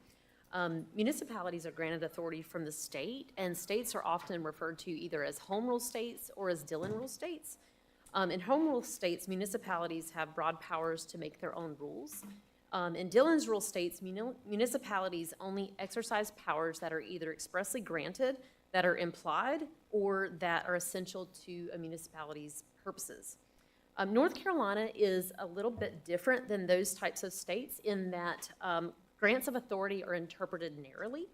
Municipalities are granted authority from the state, and states are often referred to either as home rule states or as Dillon rule states. In home rule states, municipalities have broad powers to make their own rules. In Dillon's rule states, municipalities only exercise powers that are either expressly granted, that are implied, or that are essential to a municipality's purposes. North Carolina is a little bit different than those types of states in that grants of authority are interpreted narrowly.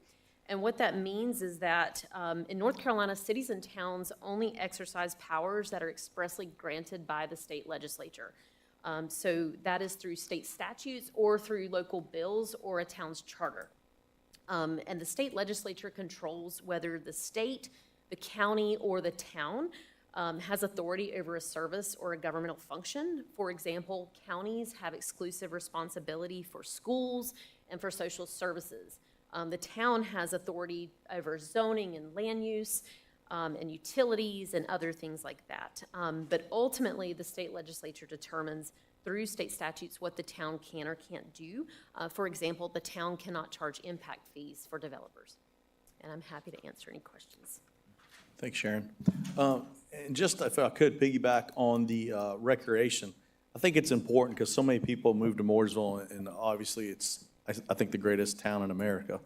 And what that means is that in North Carolina, cities and towns only exercise powers that are expressly granted by the state legislature. So that is through state statutes or through local bills or a town's charter. And the state legislature controls whether the state, the county, or the town has authority over a service or a governmental function. For example, counties have exclusive responsibility for schools and for social services. The town has authority over zoning and land use and utilities and other things like that. But ultimately, the state legislature determines through state statutes what the town can or can't do. For example, the town cannot charge impact fees for developers. And I'm happy to answer any questions. Thanks, Sharon. And just if I could piggyback on the recreation, I think it's important because so many people move to Mooresville, and obviously it's, I think, the greatest town in America.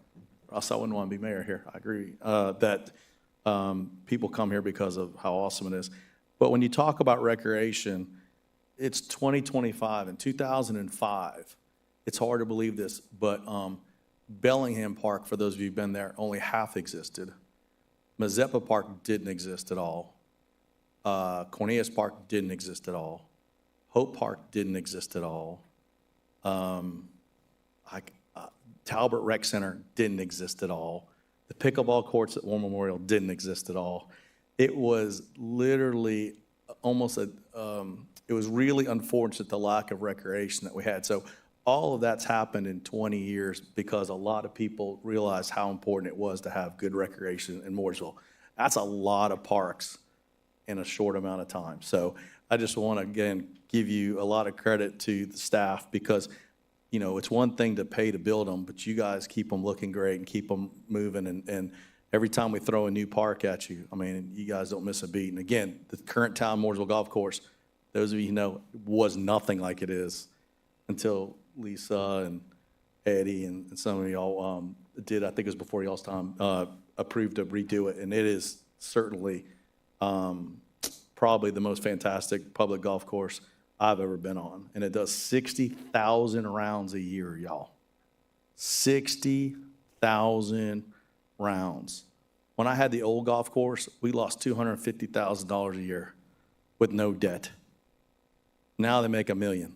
Or else I wouldn't want to be mayor here. I agree that people come here because of how awesome it is. But when you talk about recreation, it's 2025. In 2005, it's hard to believe this, but Bellingham Park, for those of you who've been there, only half existed. Mazeppa Park didn't exist at all. Cornelius Park didn't exist at all. Hope Park didn't exist at all. Talbot Rec Center didn't exist at all. The pickleball courts at War Memorial didn't exist at all. It was literally almost it was really unfortunate, the lack of recreation that we had. So all of that's happened in 20 years because a lot of people realized how important it was to have good recreation in Mooresville. That's a lot of parks in a short amount of time. So I just want to, again, give you a lot of credit to the staff because, you know, it's one thing to pay to build them, but you guys keep them looking great and keep them moving. And every time we throw a new park at you, I mean, you guys don't miss a beat. And again, the current town Mooresville Golf Course, those of you who know, was nothing like it is until Lisa and Eddie and some of y'all did, I think it was before y'all's time, approved to redo it. And it is certainly probably the most fantastic public golf course I've ever been on. And it does 60,000 rounds a year, y'all. 60,000 rounds. When I had the old golf course, we lost $250,000 a year with no debt. Now they make $1 million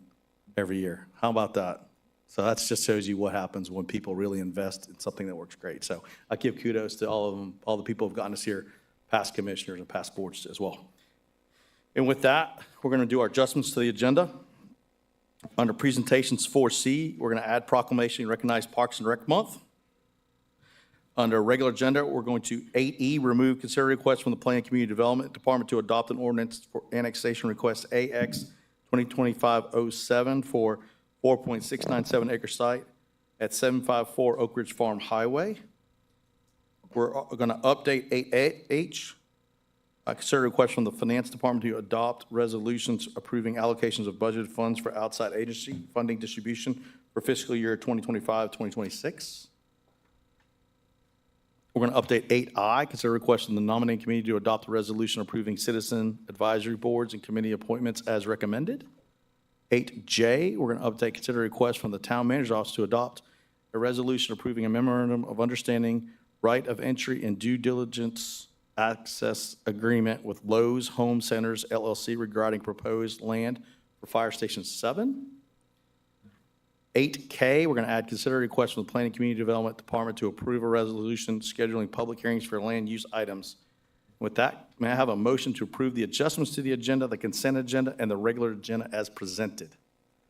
every year. How about that? So that just shows you what happens when people really invest in something that works great. So I give kudos to all of them, all the people who've gotten us here, past commissioners and past boards as well. And with that, we're going to do our adjustments to the agenda. Under presentations 4C, we're going to add proclamation and recognize Parks and Rec Month. Under regular agenda, we're going to 8E, remove consider request from the Planning and Community Development Department to adopt an ordinance for annexation request AX 2025-07 for 4.697 acre site at 754 Oak Ridge Farm Highway. We're going to update 8H, consider request from the Finance Department to adopt resolutions approving allocations of budgeted funds for outside agency funding distribution for fiscal year 2025-2026. We're going to update 8I, consider request from the Nominating Committee to adopt a resolution approving citizen advisory boards and committee appointments as recommended. 8J, we're going to update, consider request from the Town Manager's Office to adopt a resolution approving a Memorandum of Understanding, right of entry and due diligence access agreement with Lowe's Home Centers LLC regarding proposed land for Fire Station 7. 8K, we're going to add consider request from the Planning and Community Development Department to approve a resolution scheduling public hearings for land use items. With that, may I have a motion to approve the adjustments to the agenda, the consent agenda, and the regular agenda as presented?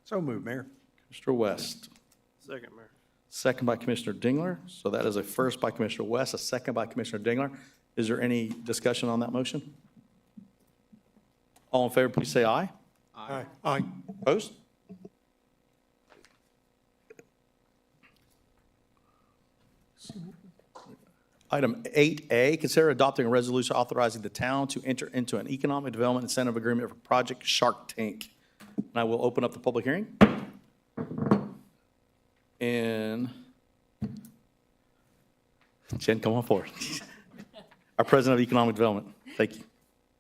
So moved, Mayor. Mr. West. Second, Mayor. Second by Commissioner Dingler. So that is a first by Commissioner West, a second by Commissioner Dingler. Is there any discussion on that motion? All in favor, please say aye. Aye. Aye. Opposed? Item 8A, consider adopting a resolution authorizing the town to enter into an economic development incentive agreement for Project Shark Tank. And I will open up the public hearing. And Jen, come on forward. Our President of Economic Development. Thank you.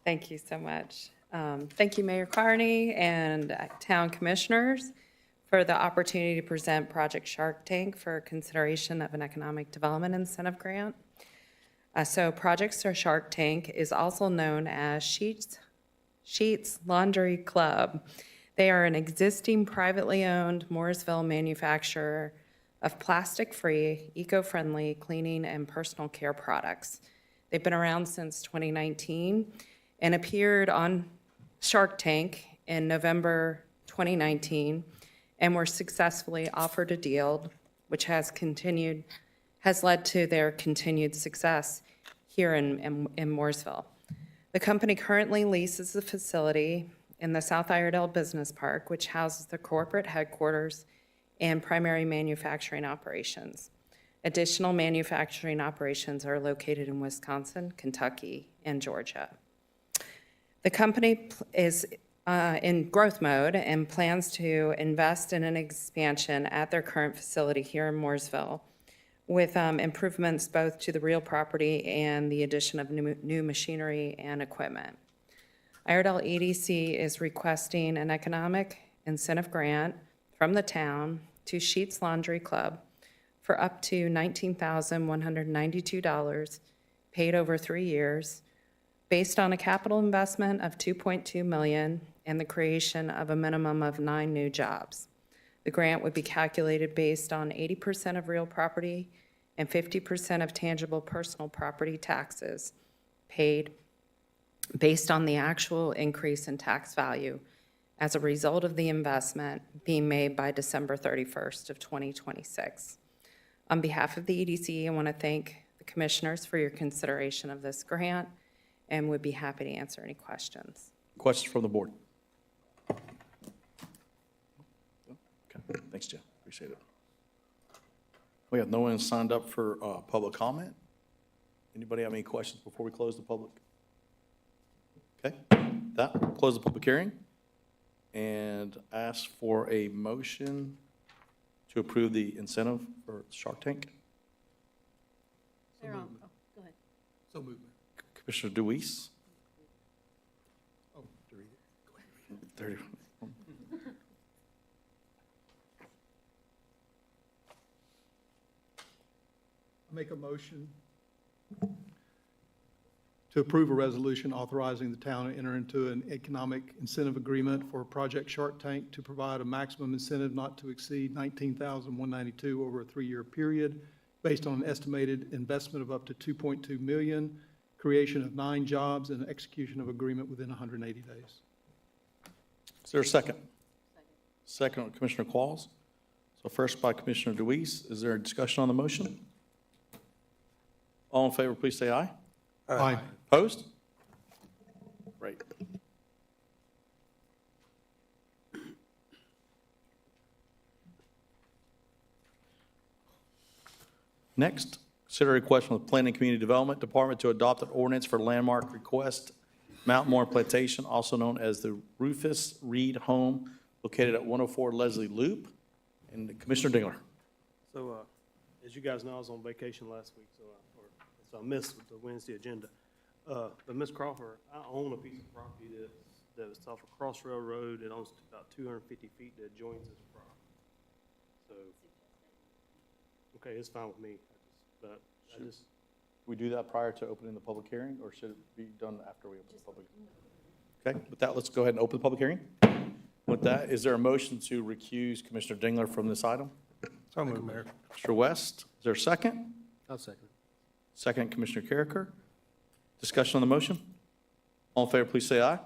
Thank you so much. Thank you, Mayor Carney and Town Commissioners, for the opportunity to present Project Shark Tank for consideration of an economic development incentive grant. So Project Shark Tank is also known as Sheets Laundry Club. They are an existing privately owned Mooresville manufacturer of plastic-free, eco-friendly cleaning and personal care products. They've been around since 2019 and appeared on Shark Tank in November 2019 and were successfully offered a deal, which has led to their continued success here in Mooresville. The company currently leases the facility in the South Iredell Business Park, which houses the corporate headquarters and primary manufacturing operations. Additional manufacturing operations are located in Wisconsin, Kentucky, and Georgia. The company is in growth mode and plans to invest in an expansion at their current facility here in Mooresville, with improvements both to the real property and the addition of new machinery and equipment. Iredell EDC is requesting an economic incentive grant from the town to Sheets Laundry Club for up to $19,192 paid over 3 years, based on a capital investment of $2.2 million and the creation of a minimum of 9 new jobs. The grant would be calculated based on 80% of real property and 50% of tangible personal property taxes paid based on the actual increase in tax value as a result of the investment being made by December 31st of 2026. On behalf of the EDC, I want to thank the commissioners for your consideration of this grant and would be happy to answer any questions. Questions from the board? Okay, thanks, Jeff. Appreciate it. We have no one signed up for public comment. Anybody have any questions before we close the public? Okay, that, we'll close the public hearing and ask for a motion to approve the incentive for Shark Tank. Go ahead. So moved. Commissioner Deweese? Oh, to read it. Go ahead. 30. I make a motion to approve a resolution authorizing the town to enter into an economic incentive agreement for Project Shark Tank to provide a maximum incentive not to exceed $19,192 over a 3-year period, based on an estimated investment of up to $2.2 million, creation of 9 jobs, and execution of agreement within 180 days. Is there a second? Second, Commissioner Qualls. So first by Commissioner Deweese. Is there a discussion on the motion? All in favor, please say aye. Aye. Opposed? Great. Next, consider a request from the Planning and Community Development Department to adopt an ordinance for landmark request Mount Moore Plantation, also known as the Rufus Reid home located at 104 Leslie Loop. And Commissioner Dingler. So, as you guys know, I was on vacation last week, so I missed the Wednesday agenda. But Ms. Crawford, I own a piece of property that is off of Crossrail Road. It owns about 250 feet that adjoins this property. So, okay, it's fine with me. We do that prior to opening the public hearing, or should it be done after we open the public? Okay, with that, let's go ahead and open the public hearing. With that, is there a motion to recuse Commissioner Dingler from this item? So moved, Mayor. Mr. West, is there a second? I'll second. Second, Commissioner Carricker. Discussion on the motion? All in favor, please say aye.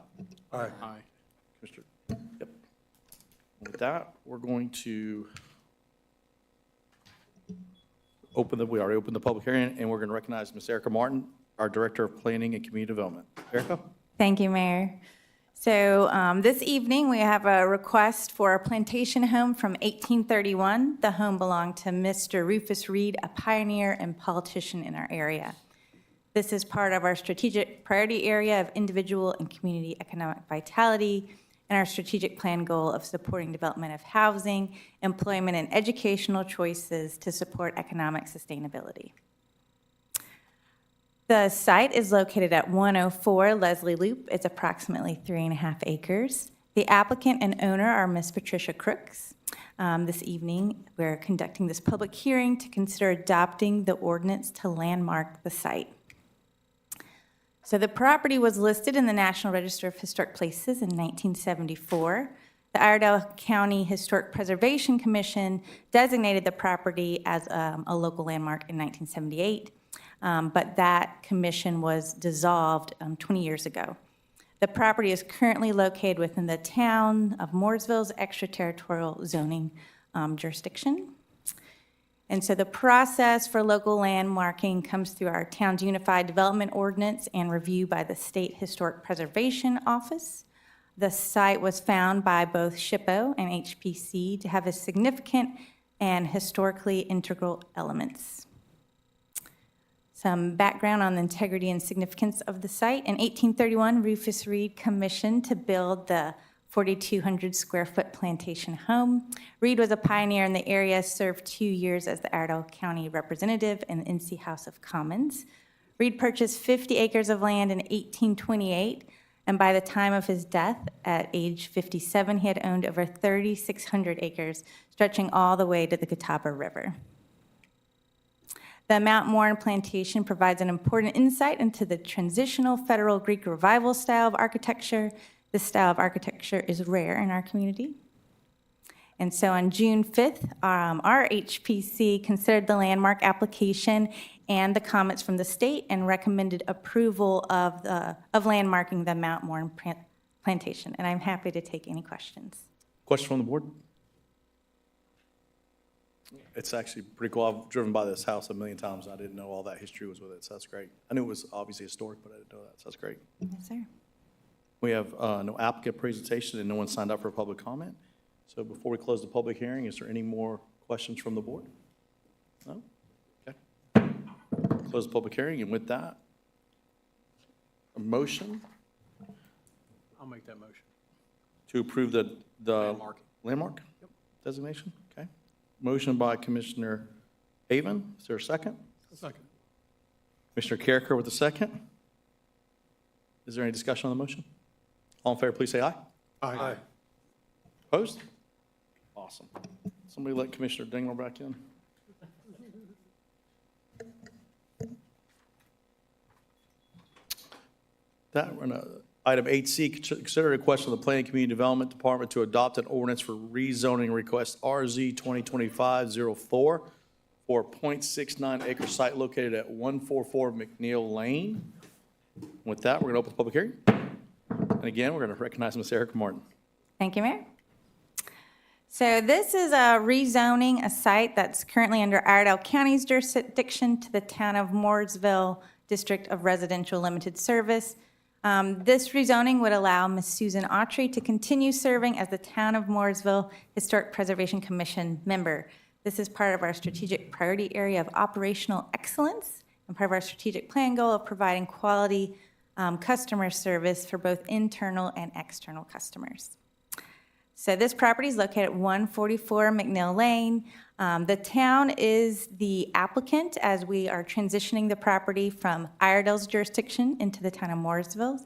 Aye. Aye. Commissioner, yep. With that, we're going to we already opened the public hearing, and we're going to recognize Ms. Erica Martin, our Director of Planning and Community Development. Erica? Thank you, Mayor. So this evening, we have a request for a plantation home from 1831. The home belonged to Mr. Rufus Reid, a pioneer and politician in our area. This is part of our strategic priority area of individual and community economic vitality and our strategic plan goal of supporting development of housing, employment, and educational choices to support economic sustainability. The site is located at 104 Leslie Loop. It's approximately 3.5 acres. The applicant and owner are Ms. Patricia Crooks. This evening, we're conducting this public hearing to consider adopting the ordinance to landmark the site. So the property was listed in the National Register of Historic Places in 1974. the Iredell County Historic Preservation Commission designated the property as a local landmark in 1978, but that commission was dissolved 20 years ago. The property is currently located within the town of Mooresville's extraterritorial zoning jurisdiction. And so the process for local landmarking comes through our town's Unified Development Ordinance and review by the State Historic Preservation Office. The site was found by both SHPO and HPC to have a significant and historically integral elements. Some background on the integrity and significance of the site. In 1831, Rufus Reid commissioned to build the 4,200 square foot plantation home. Reid was a pioneer in the area, served 2 years as the Iredell County representative in the NC House of Commons. Reid purchased 50 acres of land in 1828, and by the time of his death at age 57, he had owned over 3,600 acres, stretching all the way to the Catawba River. The Mount Morin plantation provides an important insight into the transitional federal Greek revival style of architecture. This style of architecture is rare in our community. And so on June 5th, our HPC considered the landmark application and the comments from the state and recommended approval of landmarking the Mount Morin plantation. And I'm happy to take any questions. Question from the board? It's actually pretty cool. I've driven by this house a million times. I didn't know all that history was with it, so that's great. I knew it was obviously historic, but I didn't know that, so that's great. Yes, sir. We have no applicant presentation and no one signed up for public comment. So before we close the public hearing, is there any more questions from the board? No? Okay. Close the public hearing, and with that, a motion I'll make that motion. to approve the landmark designation? Okay. Motion by Commissioner Haven. Is there a second? Second. Commissioner Carricker with a second. Is there any discussion on the motion? All in favor, please say aye. Aye. Opposed? Awesome. Somebody let Commissioner Dingler back in. That, we're gonna, item 8C, consider a request from the Planning Community Development Department to adopt an ordinance for rezoning request RZ 2025-04 for a .69 acre site located at 144 McNeil Lane. With that, we're going to open the public hearing. And again, we're going to recognize Ms. Erica Martin. Thank you, Mayor. So this is a rezoning a site that's currently under Iredell County's jurisdiction to the town of Mooresville District of Residential Limited Service. This rezoning would allow Ms. Susan Autry to continue serving as the town of Mooresville Historic Preservation Commission member. This is part of our strategic priority area of operational excellence and part of our strategic plan goal of providing quality customer service for both internal and external customers. So this property is located at 144 McNeil Lane. The town is the applicant as we are transitioning the property from Iredell's jurisdiction into the town of Mooresville.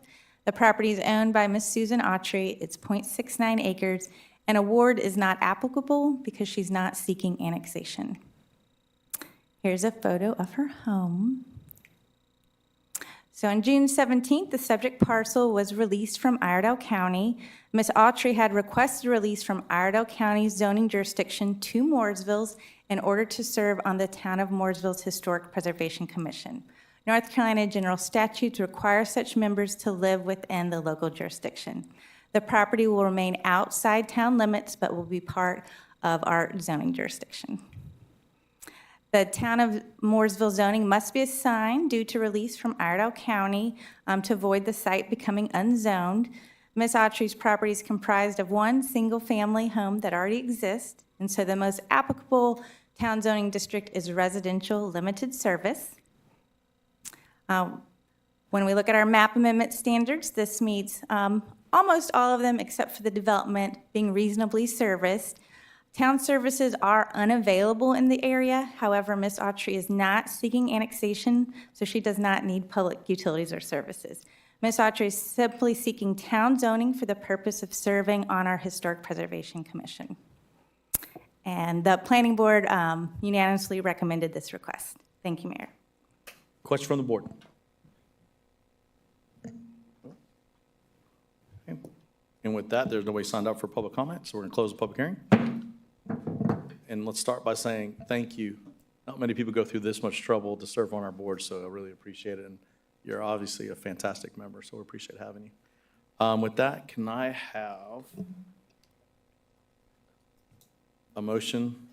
The property is owned by Ms. Susan Autry. It's .69 acres. An award is not applicable because she's not seeking annexation. Here's a photo of her home. So on June 17th, the subject parcel was released from Iredell County. Ms. Autry had requested release from Iredell County's zoning jurisdiction to Mooresville's in order to serve on the town of Mooresville's Historic Preservation Commission. North Carolina general statutes require such members to live within the local jurisdiction. The property will remain outside town limits, but will be part of our zoning jurisdiction. The town of Mooresville zoning must be assigned due to release from Iredell County to avoid the site becoming unzoned. Ms. Autry's property is comprised of one single-family home that already exists, and so the most applicable town zoning district is residential limited service. When we look at our map amendment standards, this meets almost all of them except for the development being reasonably serviced. Town services are unavailable in the area. However, Ms. Autry is not seeking annexation, so she does not need public utilities or services. Ms. Autry is simply seeking town zoning for the purpose of serving on our Historic Preservation Commission. And the Planning Board unanimously recommended this request. Thank you, Mayor. Question from the board? Okay. And with with that, there's nobody signed up for public comment, so we're going to close the public hearing. And let's start by saying thank you. Not many people go through this much trouble to serve on our board, so I really appreciate it. And you're obviously a fantastic member, so we appreciate having you. With that, can I have a motion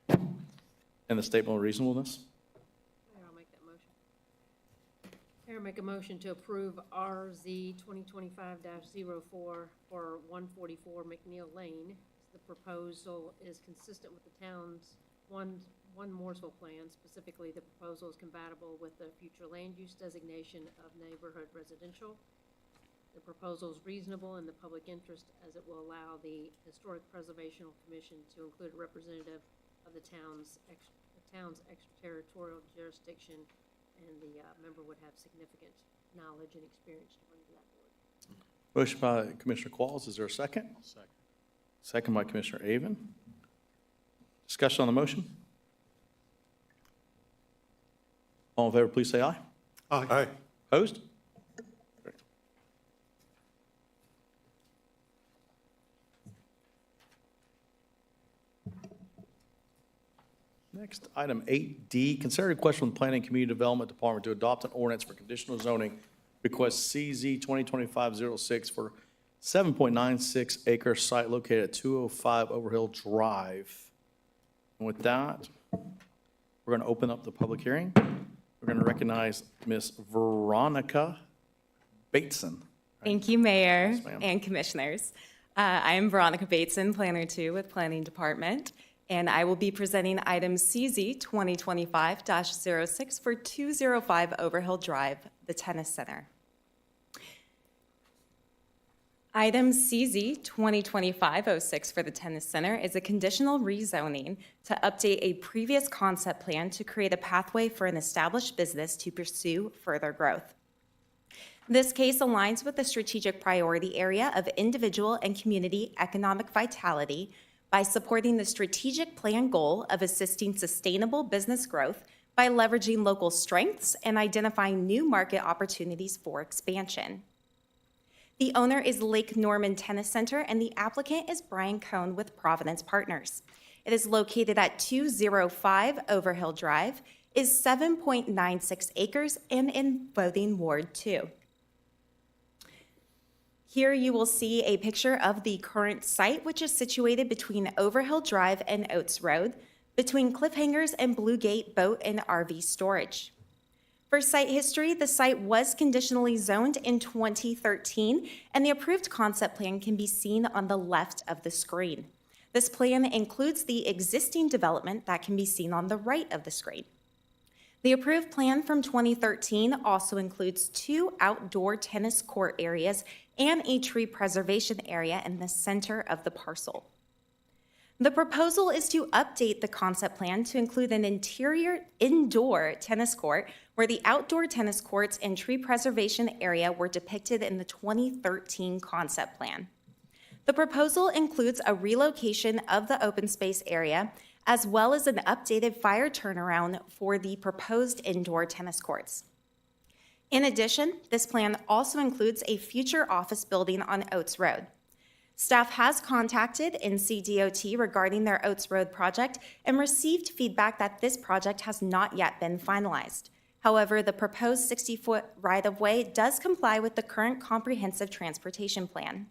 and the statement of reasonableness? Mayor, I'll make that motion. Mayor, make a motion to approve RZ 2025-04 for 144 McNeil Lane. The proposal is consistent with the town's one Mooresville plan. Specifically, the proposal is compatible with the future land use designation of neighborhood residential. The proposal is reasonable in the public interest as it will allow the Historic Preservation Commission to include a representative of the town's extraterritorial jurisdiction, and the member would have significant knowledge and experience to bring to that board. Motion by Commissioner Qualls. Is there a second? Second. Second by Commissioner Avon. Discussion on the motion? All in favor, please say aye. Aye. Opposed? Great. Next, item 8D, consider request from the Planning and Community Development Department to adopt an ordinance for conditional zoning, request CZ 2025-06 for 7.96 acre site located at 205 Overhill Drive. And with that, we're going to open up the public hearing. We're going to recognize Miss Veronica Bateson. Thank you, Mayor Yes, ma'am. and Commissioners. I am Veronica Bateson, Planner 2 with Planning Department, and I will be presenting item CZ 2025-06 for 205 Overhill Drive, the Tennis Center. Item CZ 2025-06 for the Tennis Center is a conditional rezoning to update a previous concept plan to create a pathway for an established business to pursue further growth. This case aligns with the strategic priority area of individual and community economic vitality by supporting the strategic plan goal of assisting sustainable business growth by leveraging local strengths and identifying new market opportunities for expansion. The owner is Lake Norman Tennis Center, and the applicant is Brian Cohn with Providence Partners. It is located at 205 Overhill Drive, is 7.96 acres, and in voting Ward 2. Here you will see a picture of the current site, which is situated between Overhill Drive and Oates Road, between Cliffhangers and Blue Gate Boat and RV Storage. For site history, the site was conditionally zoned in 2013, and the approved concept plan can be seen on the left of the screen. This plan includes the existing development that can be seen on the right of the screen. The approved plan from 2013 also includes 2 outdoor tennis court areas and a tree preservation area in the center of the parcel. The proposal is to update the concept plan to include an interior indoor tennis court where the outdoor tennis courts and tree preservation area were depicted in the 2013 concept plan. The proposal includes a relocation of the open space area as well as an updated fire turnaround for the proposed indoor tennis courts. In addition, this plan also includes a future office building on Oates Road. Staff has contacted NCDOT regarding their Oates Road project and received feedback that this project has not yet been finalized. However, the proposed 60-foot right-of-way does comply with the current comprehensive transportation plan.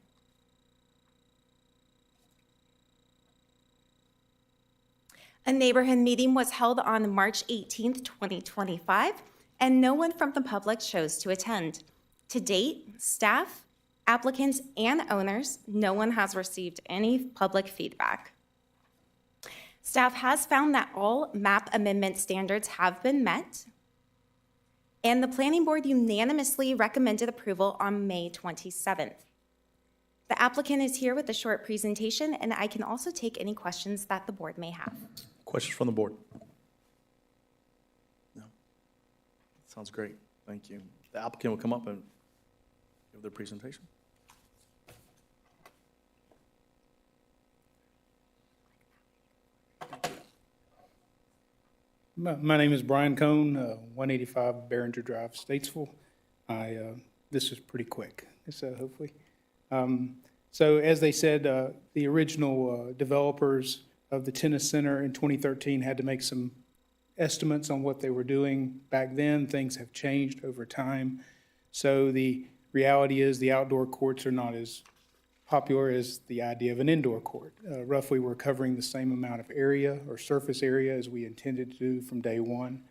A neighborhood meeting was held on March 18th, 2025, and no one from the public chose to attend. To date, staff, applicants, and owners, no one has received any public feedback. Staff has found that all map amendment standards have been met, and the Planning Board unanimously recommended approval on May 27th. The applicant is here with a short presentation, and I can also take any questions that the board may have. Questions from the board? No? Sounds great. Thank you. The applicant will come up and give their presentation. My name is Brian Cohn, 185 Behringer Drive, Statesville. This is pretty quick, so hopefully. So as they said, the original developers of the tennis center in 2013 had to make some estimates on what they were doing back then. Things have changed over time. So the reality is the outdoor courts are not as popular as the idea of an indoor court. Roughly, we're covering the same amount of area or surface area as we intended to do from day one.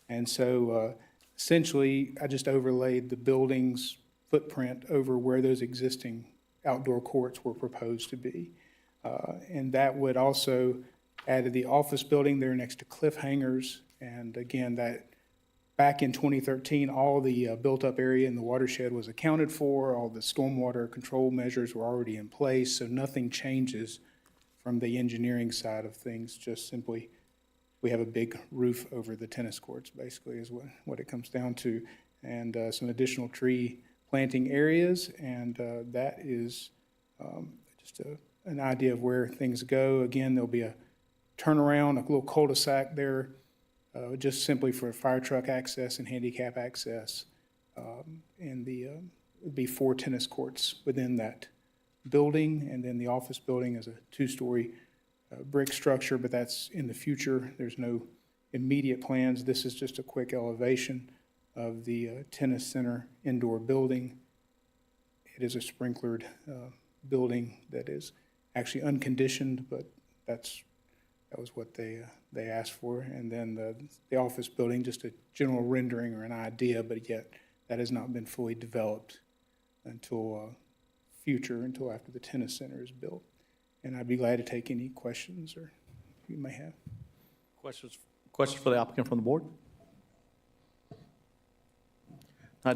And so essentially, I just overlaid the building's footprint over where those existing outdoor courts were proposed to be. And that would also add to the office building there next to cliffhangers. And again, that back in 2013, all the built-up area in the watershed was accounted for. All the stormwater control measures were already in place, so nothing changes from the engineering side of things. Just simply, we have a big roof over the tennis courts, basically, is what it comes down to, and some additional tree planting areas, and that is just an idea of where things go. Again, there'll be a turnaround, a little cul-de-sac there, just simply for fire truck access and handicap access. And it'd be 4 tennis courts within that building, and then the office building is a 2-story brick structure, but that's in the future. There's no immediate plans. This is just a quick elevation of the tennis center indoor building. It is a sprinklered building that is actually unconditioned, but that was what they asked for. And then the office building, just a general rendering or an idea, but yet that has not been fully developed until after the tennis center is built. And I'd be glad to take any questions or you may have. Questions for the applicant from the board? I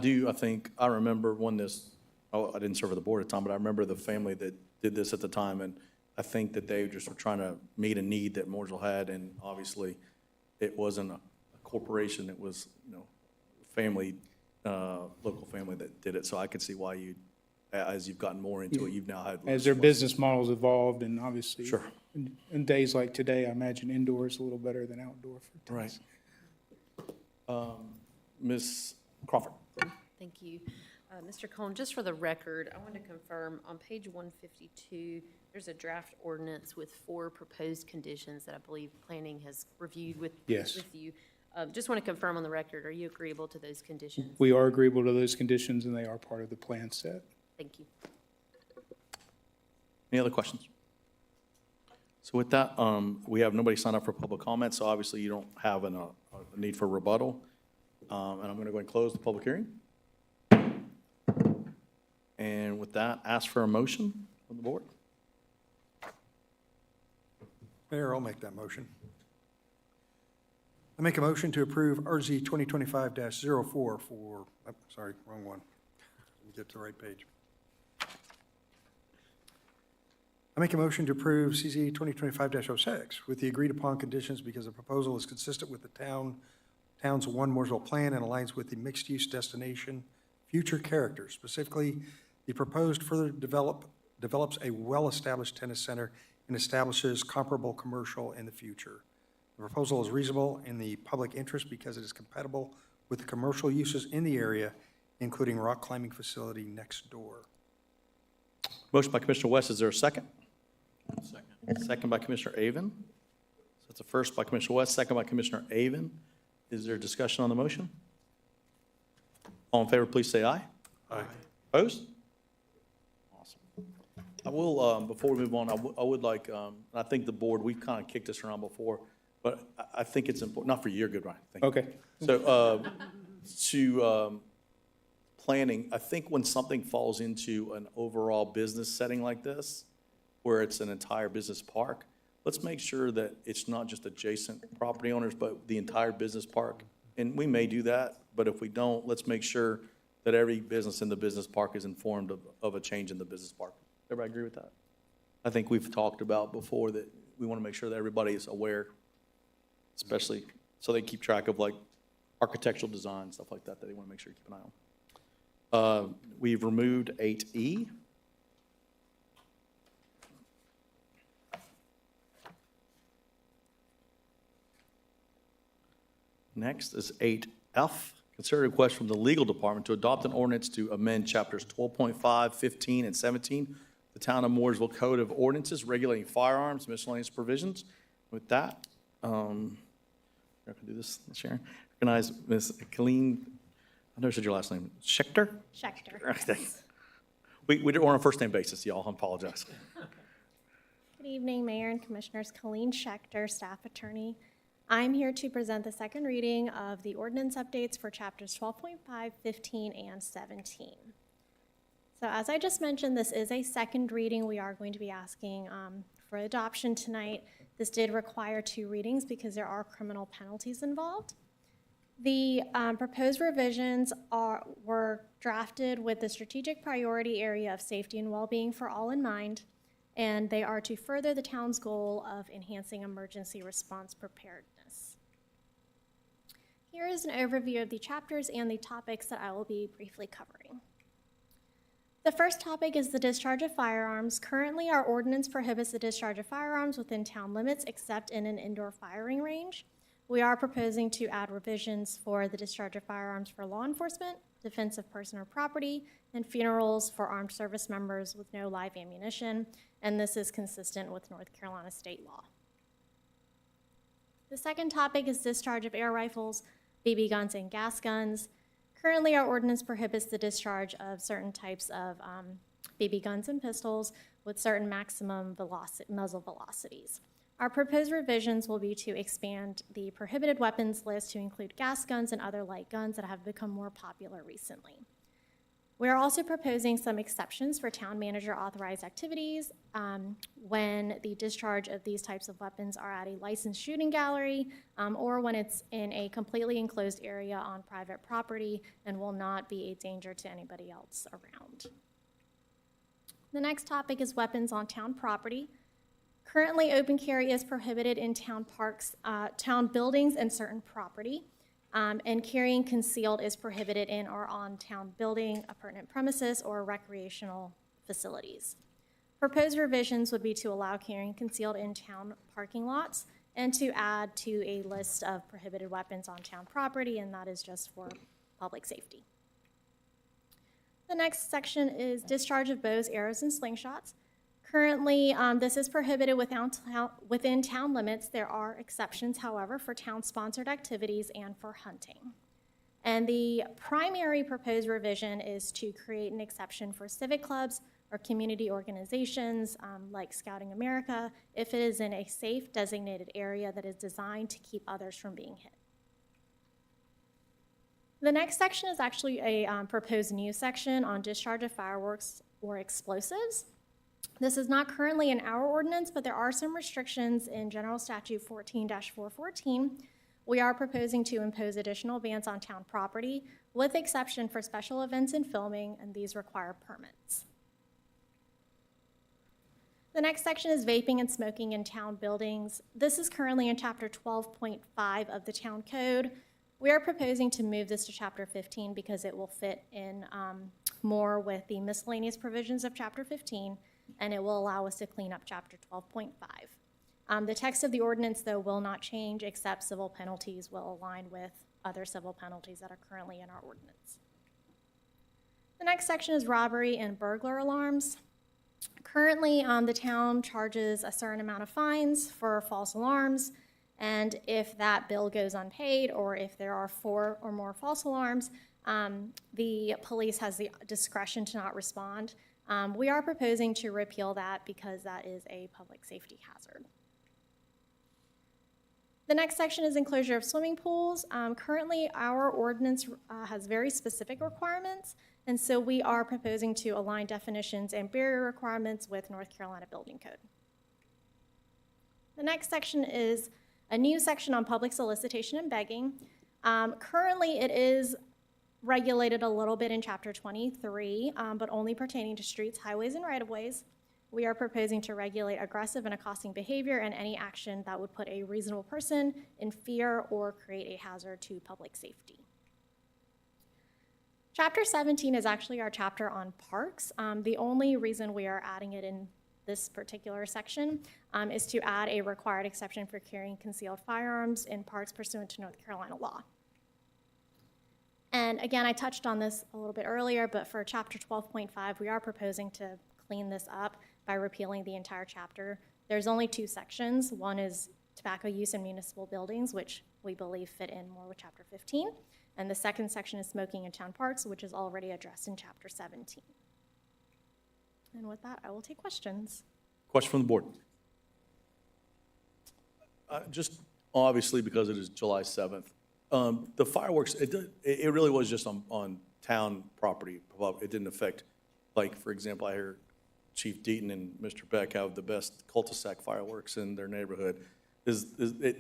remember when I didn't serve on the board at the time, but I remember the family that did this at the time, and I think that they just were trying to meet a need that Mooresville had, and obviously it wasn't a corporation, it was, family, local family that did it, so I could see why as you've gotten more into it, you've now had. As their business models evolved, and obviously. Sure. In days like today, I imagine indoor is a little better than outdoor for tennis. Right. Ms. Crawford. Thank you. Mr. Cohn, just for the record, I want to confirm on page 152, there's a draft ordinance with 4 proposed conditions that I believe planning has reviewed with you. Just want to confirm on the record, are you agreeable to those conditions? We are agreeable to those conditions, and they are part of the plan set. Thank you. Any other questions? So with that, we have nobody signed up for public comment, so obviously you don't have a need for rebuttal. And I'm going to go ahead and close the public hearing. And with that, ask for a motion from the board. Mayor, I'll make that motion. I make a motion to approve RZ 2025-04 for, sorry, wrong one. Let me get to the right page. I make a motion to approve CZ 2025-06 with the agreed upon conditions because the proposal is consistent with the town's One Mooresville plan and aligns with the mixed-use destination future character. Specifically, the proposed further develops a well-established tennis center and establishes comparable commercial in the future. The proposal is reasonable in the public interest because it is compatible with the commercial uses in the area, including rock climbing facility next door. Motion by Commissioner West, is there a second? Second. Second by Commissioner Avon. So it's a first by Commissioner West, second by Commissioner Avon. Is there discussion on the motion? All in favor, please say aye. Aye. Opposed? Awesome. I will, before we move on, I would like, I think the board, we've kind of kicked this around before, but I think it's important, not for you, you're good, Ryan. Thank you. Okay. So, to planning, I think when something falls into an overall business setting like this, where it's an entire business park, let's make sure that it's not just adjacent property owners, but the entire business park. And we may do that, but if we don't, let's make sure that every business in the business park is informed of a change in the business park. Everybody agree with that? I think we've talked about before that we want to make sure that everybody is aware, especially so they keep track of like architectural design, stuff like that they want to make sure you keep an eye on. We've removed 8E. Next is 8F. Consider a request from the legal department to adopt an ordinance to amend chapters 12.5, 15, and 17, the Town of Mooresville Code of Ordinances regulating firearms, miscellaneous provisions. With that, I can do this, Sharon. Recognize Ms. Colleen, I never said your last name, Schechter? Schechter. We're on a first-name basis, y'all, I apologize. Good evening, Mayor and Commissioners. Colleen Schechter, Staff Attorney. I'm here to present the second reading of the ordinance updates for chapters 12.5, 15, and 17. So as I just mentioned, this is a second reading. We are going to be asking for adoption tonight. This did require 2 readings because there are criminal penalties involved. The proposed revisions were drafted with the strategic priority area of safety and well-being for all in mind, and they are to further the town's goal of enhancing emergency response preparedness. Here is an overview of the chapters and the topics that I will be briefly covering. The first topic is the discharge of firearms. Currently, our ordinance prohibits the discharge of firearms within town limits except in an indoor firing range. We are proposing to add revisions for the discharge of firearms for law enforcement, defense of person or property, and funerals for armed service members with no live ammunition, and this is consistent with North Carolina state law. The second topic is discharge of air rifles, BB guns, and gas guns. Currently, our ordinance prohibits the discharge of certain types of BB guns and pistols with certain maximum muzzle velocities. Our proposed revisions will be to expand the prohibited weapons list to include gas guns and other light guns that have become more popular recently. We are also proposing some exceptions for town manager authorized activities when the discharge of these types of weapons are at a licensed shooting gallery or when it's in a completely enclosed area on private property and will not be a danger to anybody else around. The next topic is weapons on town property. Currently, open carry is prohibited in town parks, town buildings, and certain property. And carrying concealed is prohibited in or on town building, appurtenant premises, or recreational facilities. Proposed revisions would be to allow carrying concealed in town parking lots and to add to a list of prohibited weapons on town property, and that is just for public safety. The next section is discharge of bows, arrows, and slingshots. Currently, this is prohibited within town limits. There are exceptions, however, for town-sponsored activities and for hunting. And the primary proposed revision is to create an exception for civic clubs or community organizations like Scouting America if it is in a safe designated area that is designed to keep others from being hit. The next section is actually a proposed new section on discharge of fireworks or explosives. This is not currently in our ordinance, but there are some restrictions in General Statute 14-414. We are proposing to impose additional bans on town property with exception for special events and filming, and these require permits. The next section is vaping and smoking in town buildings. This is currently in Chapter 12.5 of the Town Code. We are proposing to move this to Chapter 15 because it will fit in more with the miscellaneous provisions of Chapter 15, and it will allow us to clean up Chapter 12.5. The text of the ordinance, though, will not change, except civil penalties will align with other civil penalties that are currently in our ordinance. The next section is robbery and burglar alarms. Currently, the town charges a certain amount of fines for false alarms, and if that bill goes unpaid or if there are 4 or more false alarms, the police has the discretion to not respond. We are proposing to repeal that because that is a public safety hazard. The next section is enclosure of swimming pools. Currently, our ordinance has very specific requirements, and so we are proposing to align definitions and barrier requirements with North Carolina Building Code. The next section is a new section on public solicitation and begging. Currently, it is regulated a little bit in Chapter 23, but only pertaining to streets, highways, and right-of-ways. We are proposing to regulate aggressive and accosting behavior and any action that would put a reasonable person in fear or create a hazard to public safety. Chapter 17 is actually our chapter on parks. The only reason we are adding it in this particular section is to add a required exception for carrying concealed firearms in parks pursuant to North Carolina law. And again, I touched on this a little bit earlier, but for Chapter 12.5, we are proposing to clean this up by repealing the entire chapter. There's only two sections. One is tobacco use in municipal buildings, which we believe fit in more with Chapter 15. And the second section is smoking in town parks, which is already addressed in Chapter 17. And with that, I will take questions. Question from the board? Just obviously because it is July 7th, the fireworks, it really was just on town property. It didn't affect, like, for example, I hear Chief Deaton and Mr. Beck have the best cul-de-sac fireworks in their neighborhood. You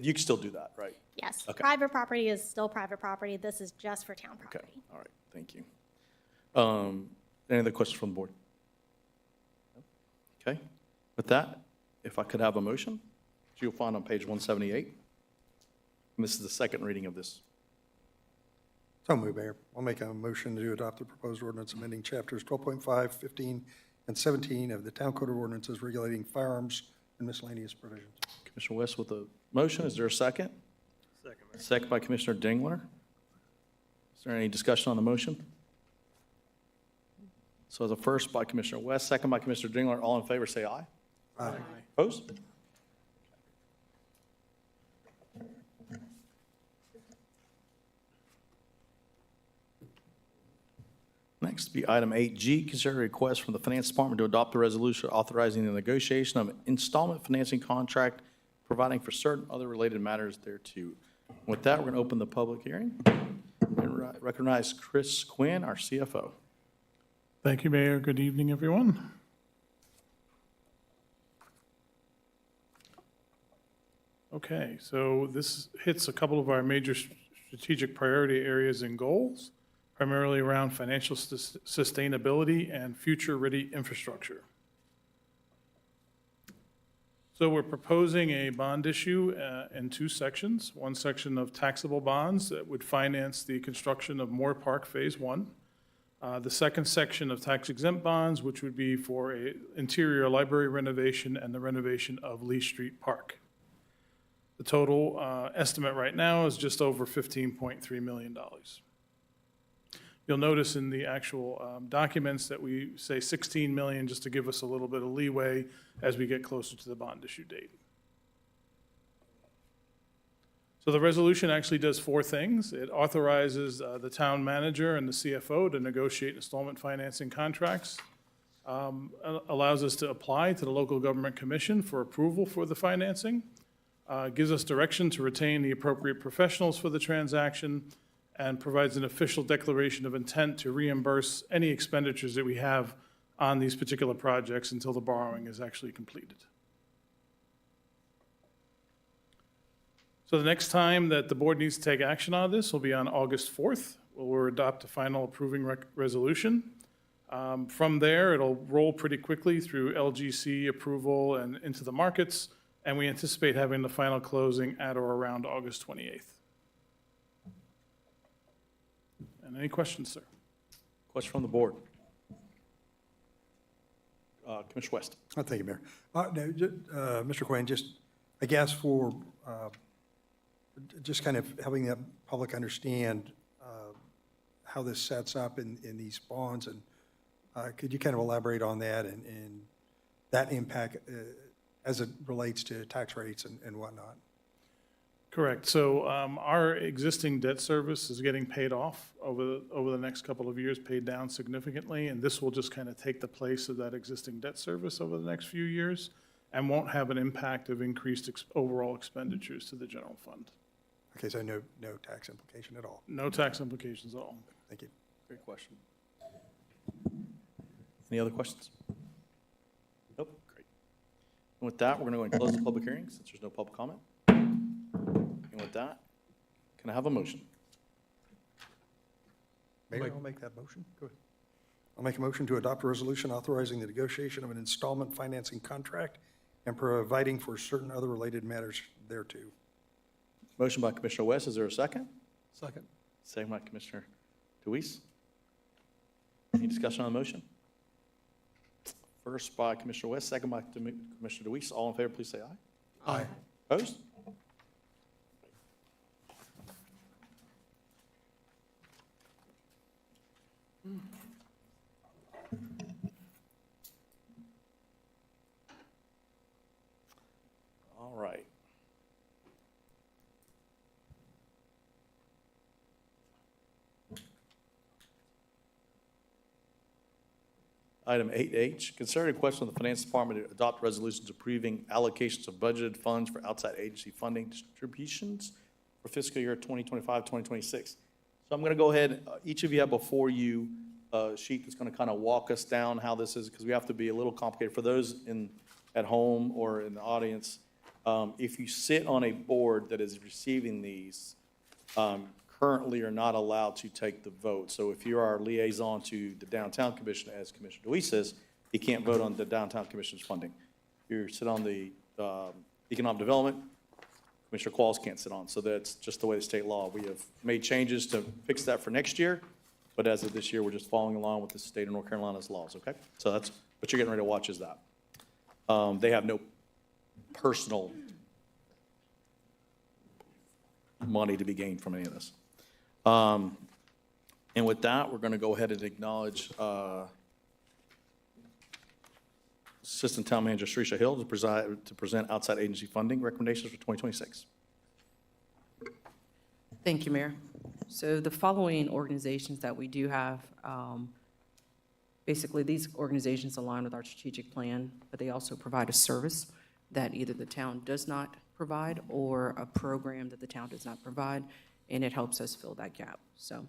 can still do that, right? Yes, Okay. private property is still private property. This is just for town Okay, property. all right, thank you. Any other questions from the board? Okay, with that, if I could have a motion, which you'll find on page 178. And this is the second reading of this. So moved, Mayor. I'll make a motion to adopt the proposed ordinance amending chapters 12.5, 15, and 17 of the Town Code of Ordinances regulating firearms and miscellaneous provisions. Commissioner West with a motion, is there a second? Second, Mayor. Second by Commissioner Dingler. Is there any discussion on the motion? So the first by Commissioner West, second by Commissioner Dingler, all in favor, say aye. Aye. Opposed? Next, be item 8G, consider a request from the Finance Department to adopt a resolution authorizing the negotiation of an installment financing contract, providing for certain other related matters thereto. With that, we're going to open the public hearing and recognize Chris Quinn, our CFO. Thank you, Mayor. Good evening, everyone. Okay, so this hits a couple of our major strategic priority areas and goals, primarily around financial sustainability and future-ready infrastructure. So we're proposing a bond issue in two sections. One section of taxable bonds that would finance the construction of Moore Park Phase 1. The second section of tax-exempt bonds, which would be for a interior library renovation and the renovation of Lee Street Park. The total estimate right now is just over $15.3 million. You'll notice in the actual documents that we say 16 million just to give us a little bit of leeway as we get closer to the bond issue date. So the resolution actually does four things. It authorizes the town manager and the CFO to negotiate installment financing contracts, allows us to apply to the local government commission for approval for the financing, gives us direction to retain the appropriate professionals for the transaction, and provides an official declaration of intent to reimburse any expenditures that we have on these particular projects until the borrowing is actually completed. So the next time that the board needs to take action on this will be on August 4th, where we'll adopt a final approving resolution. From there, it'll roll pretty quickly through LGC approval and into the markets, and we anticipate having the final closing at or around August 28th. And any questions, sir? Question from the board. Commissioner West. Oh, thank you, Mayor. Mr. Quinn, just, I guess for just kind of helping the public understand how this sets up in these bonds, and could you kind of elaborate on that and that impact as it relates to tax rates and whatnot? Correct. So our existing debt service is getting paid off over the next couple of years, paid down significantly, and this will just kind of take the place of that existing debt service over the next few years and won't have an impact of increased overall expenditures to the general fund. Okay, so no tax implication at all? No tax implications at all. Thank you. Great question. Any other questions? Nope, great. And with that, we're going to go and close the public hearing since there's no public comment. And with that, can I have a motion? Mayor, I'll make that motion. Go ahead. I'll make a motion to adopt a resolution authorizing the negotiation of an installment financing contract and providing for certain other related matters thereto. Motion by Commissioner West, is there a second? Second. Second by Commissioner DeWeese. Any discussion on the motion? First by Commissioner West, second by Commissioner DeWeese. All in favor, please say aye. Aye. Opposed? All right. Item 8H, consider a request from the Finance Department to adopt resolutions approving allocations of budgeted funds for outside agency funding distributions for fiscal year 2025, 2026. So I'm going to go ahead, each of you have before you a sheet that's going to kind of walk us down how this is, because we have to be a little complicated. For those at home or in the audience, if you sit on a board that is receiving these, currently are not allowed to take the vote. So if you're our liaison to the Downtown Commission, as Commissioner Deweese says, you can't vote on the Downtown Commission's funding. If you sit on the Economic Development, Commissioner Qualls can't sit on. So that's just the way the state law. We have made changes to fix that for next year, but as of this year, we're just following along with the state of North Carolina's laws, okay? So that's what you're getting ready to watch is that. They have no personal money to be gained from any of this. And with that, we're going to go ahead and acknowledge Assistant Town Manager Srisha Hill to present outside agency funding recommendations for 2026. Thank you, Mayor. So the following organizations that we do have, basically, these organizations align with our strategic plan, but they also provide a service that either the town does not provide or a program that the town does not provide, and it helps us fill that gap. So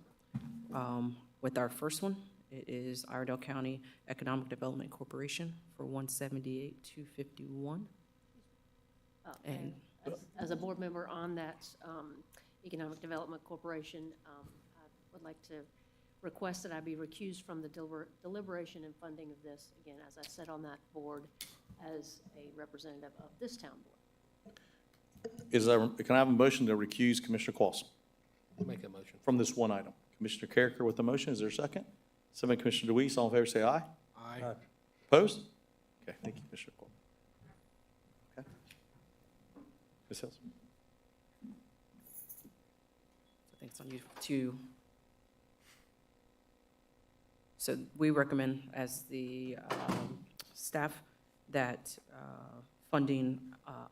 with our first one, it is Iredell County Economic Development Corporation for $178,251. And As a board member on that Economic Development Corporation, I would like to request that I be recused from the deliberation and funding of this, again, as I sat on that board as a representative of this town board. Can I have a motion to recuse Commissioner Qualls Make a motion. from this one item? Commissioner Carricker with the motion, is there a second? Second by Commissioner DeWeese, all in favor say aye. Aye. Opposed? Okay, thank you, Commissioner Qualls. Okay. Ms. Hills? I think it's on you to, so we recommend as the staff that funding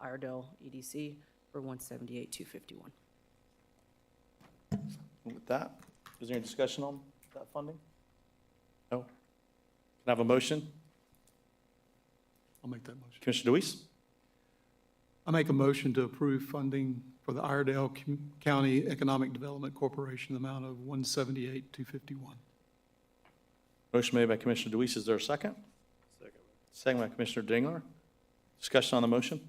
Iredell EDC for $178,251. With that, is there any discussion on that funding? No? Can I have a motion? I'll make that motion. Commissioner DeWeese? I make a motion to approve funding for the Iredell County Economic Development Corporation, the amount of $178,251. Motion made by Commissioner DeWeese, is there a second? Second. Second by Commissioner Dingler. Discussion on the motion?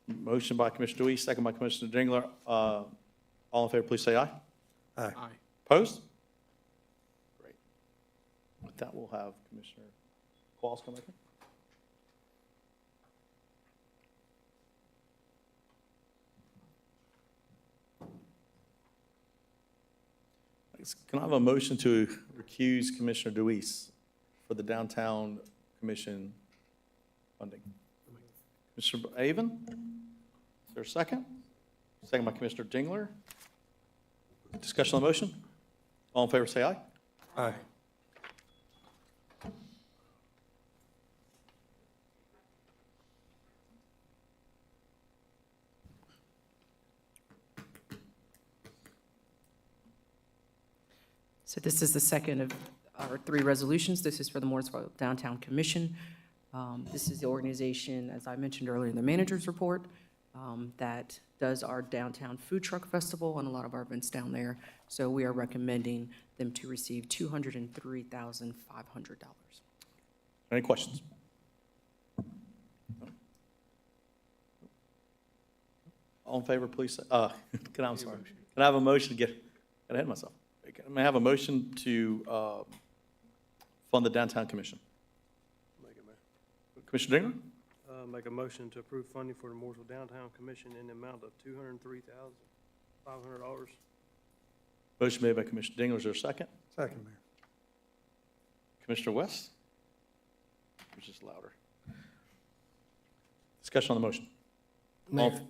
Motion by Commissioner DeWeese, second by Commissioner Dingler. All in favor, please say aye. Aye. Opposed? Great. With that, we'll have Commissioner Qualls come back in. Can I have a motion to recuse Commissioner DeWeese for the Downtown Commission funding? Mr. Avon? Is there a second? Second by Commissioner Dingler. Discussion on the motion? All in favor, say aye. Aye. So this is the second of our three resolutions. This is for the Mooresville Downtown Commission. This is the organization, as I mentioned earlier in the manager's report, that does our downtown food truck festival and a lot of our events down there. So we are recommending them to receive $203,500. Any questions? All in favor, please say, I'm sorry. Can I have a motion to get ahead of myself? May I have a motion to fund the Downtown Commission? Make it, Mayor. Commissioner Dingler? Make a motion to approve funding for the Mooresville Downtown Commission in the amount of $203,500. Motion made by Commissioner Dingler. Is there a second? Second, Mayor. Commissioner West? Who's just louder? Discussion on the motion. Mayor,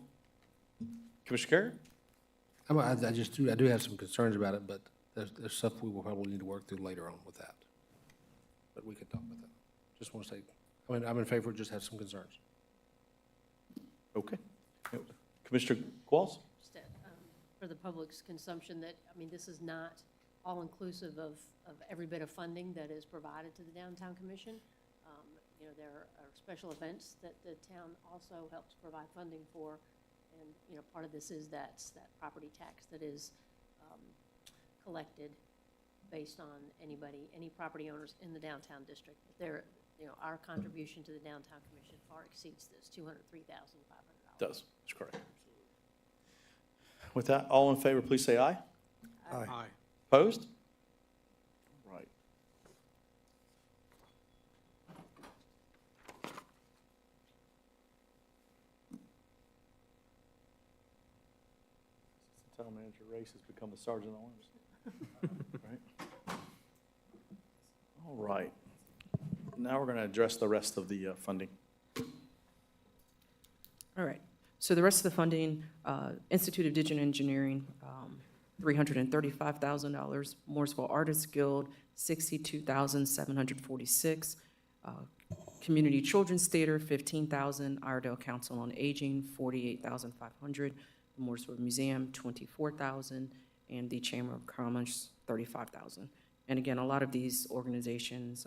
Commissioner Carey? I do have some concerns about it, but there's stuff we will probably need to work through later on with that. But we can talk about that. Just want to say, I mean, I'm in favor, just have some concerns. Okay. Commissioner Qualls? Just for the public's consumption, that, I mean, this is not all-inclusive of every bit of funding that is provided to the Downtown Commission. You know, there are special events that the town also helps provide funding for, and, you know, part of this is that property tax that is collected based on any property owners in the downtown district. There, you know, our contribution to the Downtown Commission far exceeds this $203,500. Does, that's correct. With that, all in favor, please say aye. Aye. Opposed? Right. Town manager race has become the sergeant at arms. Right. All right. Now we're going to address the rest of the funding. All right. So the rest of the funding, Institute of Digital Engineering, $335,000. Mooresville Artists Guild, $62,746. Community Children's Theater, $15,000. Iredell Council on Aging, $48,500. The Mooresville Museum, $24,000. And the Chamber of Commerce, $35,000. And again, a lot of these organizations,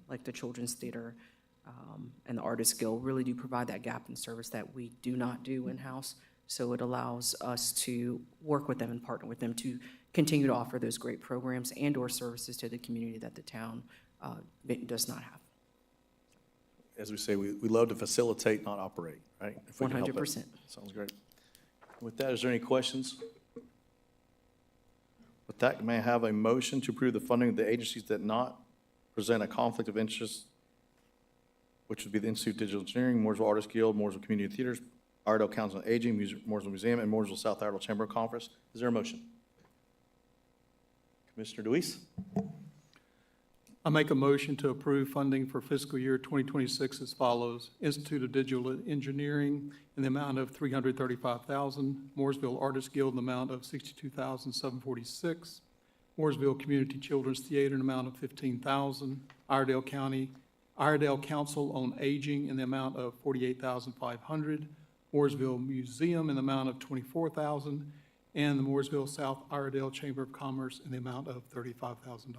like the Children's Theater and the Artists Guild, really do provide that gap in service that we do not do in-house. So it allows us to work with them and partner with them to continue to offer those great programs and/or services to the community that the town does not have. As we say, we love to facilitate, not operate, right? If we can help it. 100%. Sounds great. With that, is there any questions? With that, may I have a motion to approve the funding of the agencies that not present a conflict of interest, which would be the Institute of Digital Engineering, Mooresville Artists Guild, Mooresville Community Theaters, Iredell Council on Aging, Mooresville Museum, and Mooresville South Iredell Chamber of Commerce? Is there a motion? Commissioner Deweese? I make a motion to approve funding for fiscal year 2026 as follows. Institute of Digital Engineering in the amount of $335,000. Mooresville Artists Guild in the amount of $62,746. Mooresville Community Children's Theater in the amount of $15,000. Iredell Council on Aging in the amount of $48,500. Mooresville Museum in the amount of $24,000. And the Mooresville South Iredell Chamber of Commerce in the amount of $35,000.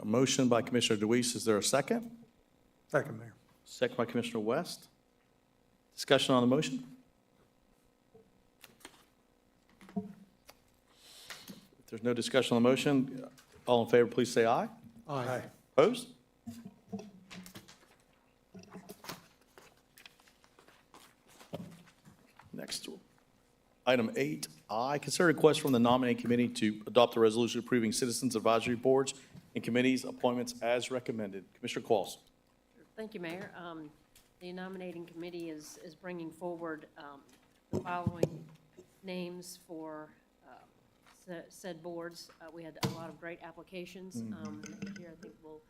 A motion by Commissioner Deweese. Is there a second? Second, Mayor. Second by Commissioner West. Discussion on the motion? If there's no discussion on the motion, all in favor, please say aye. Aye. Opposed? Next, item 8I, consider request from the nominating committee to adopt a resolution approving citizens advisory boards and committees appointments as recommended. Commissioner Qualls. Thank you, Mayor. The nominating committee is bringing forward the following names for said boards. We had a lot of great applications. Here, I think we'll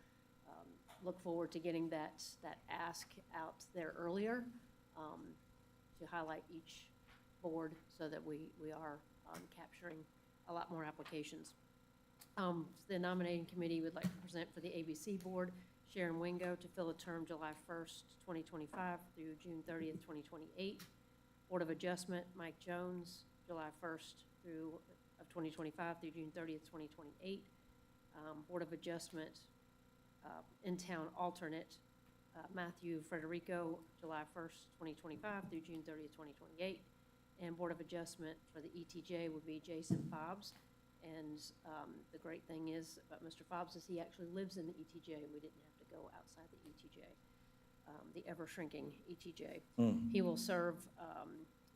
look forward to getting that ask out there earlier to highlight each board so that we are capturing a lot more applications. The nominating committee would like to present for the ABC Board, Sharon Wingo, to fill a term July 1st, 2025 through June 30th, 2028. Board of Adjustment, Mike Jones, July 1st of 2025 through June 30th, 2028. Board of Adjustment, in-town alternate, Matthew Frederico, July 1st, 2025 through June 30th, 2028. And Board of Adjustment for the ETJ would be Jason Fobbs. And the great thing is about Mr. Fobbs is he actually lives in the ETJ. We didn't have to go outside the ETJ, the ever-shrinking ETJ. He will serve,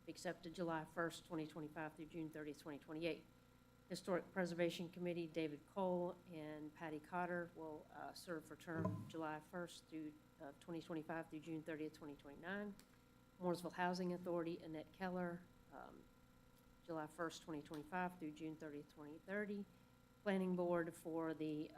accepted July 1st, 2025 through June 30th, 2028. Historic Preservation Committee, David Cole and Patty Cotter will serve for term July 1st through 2025 through June 30th, 2029. Mooresville Housing Authority, Annette Keller, July 1st, 2025 through June 30th, 2030. Planning Board for the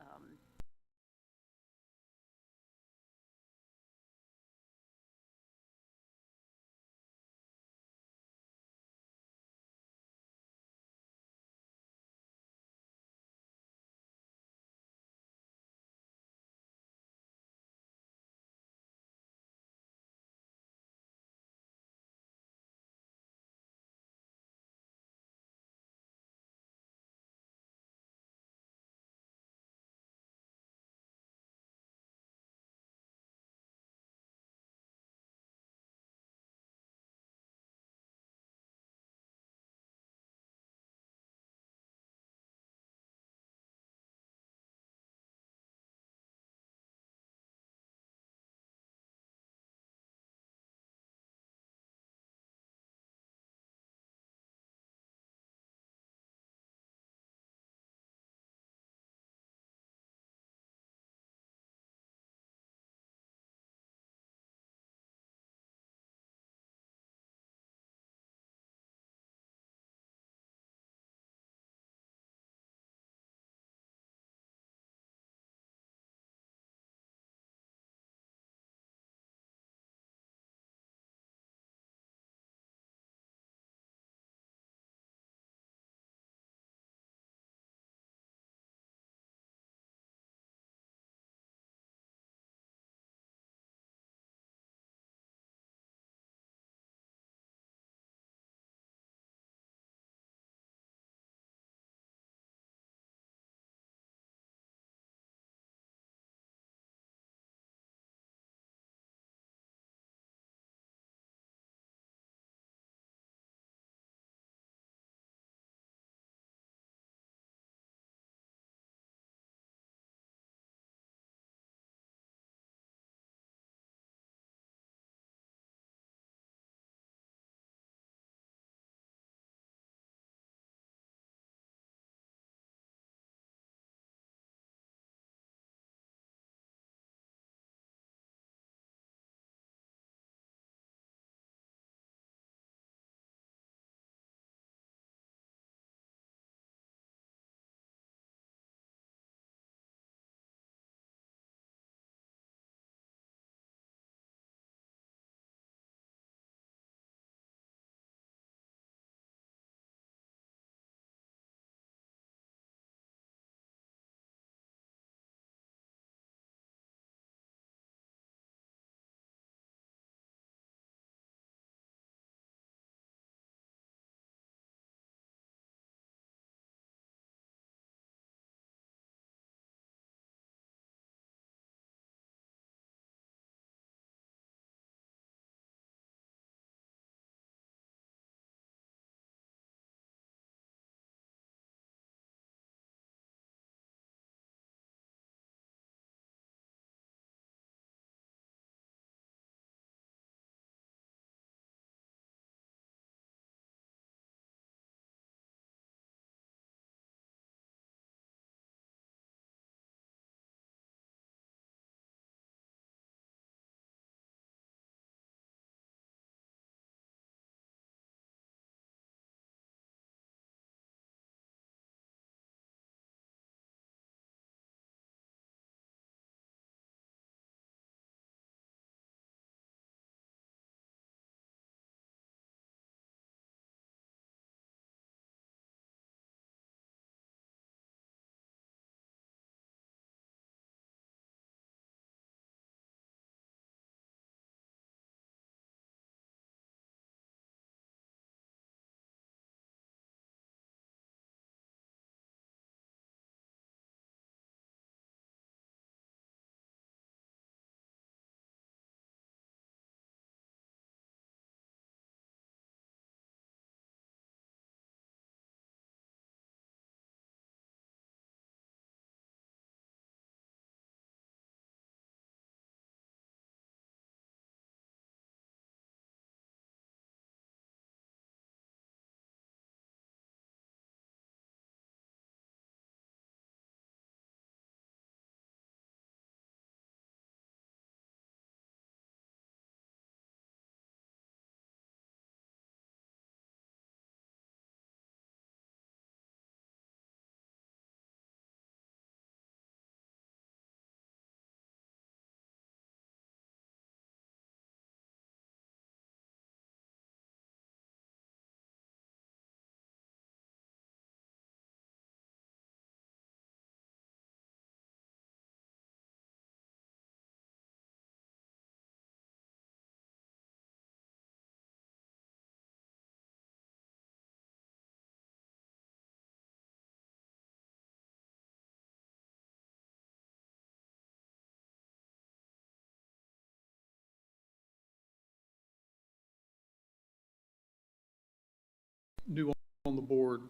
new on the board,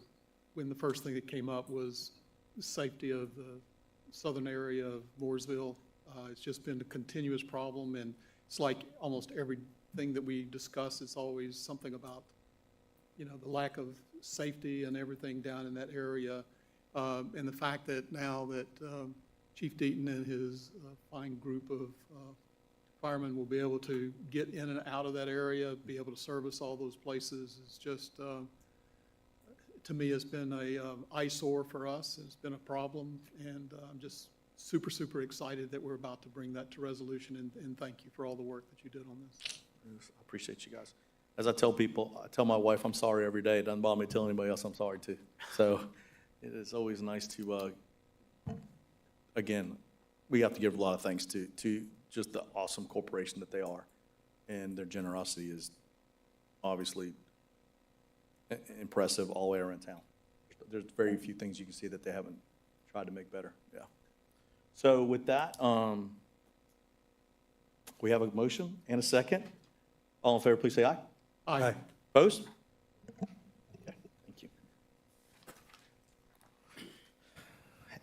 when the first thing that came up was the safety of the southern area of Mooresville. It's just been a continuous problem, and it's like almost everything that we discuss, it's always something about, the lack of safety and everything down in that area. And the fact that now that Chief Deaton and his fine group of firemen will be able to get in and out of that area, be able to service all those places, is just, to me, it's been a eyesore for us. It's been a problem, and I'm just super, super excited that we're about to bring that to resolution, and thank you for all the work that you did on this. I appreciate you guys. As I tell people, I tell my wife I'm sorry every day. It doesn't bother me to tell anybody else I'm sorry too. So it is always nice to, again, we have to give a lot of thanks to just the awesome corporation that they are. And their generosity is obviously impressive all the way around town. There's very few things you can see that they haven't tried to make better, yeah. So with that, we have a motion and a second. All in favor, please say aye. Aye. Opposed? Okay, thank you.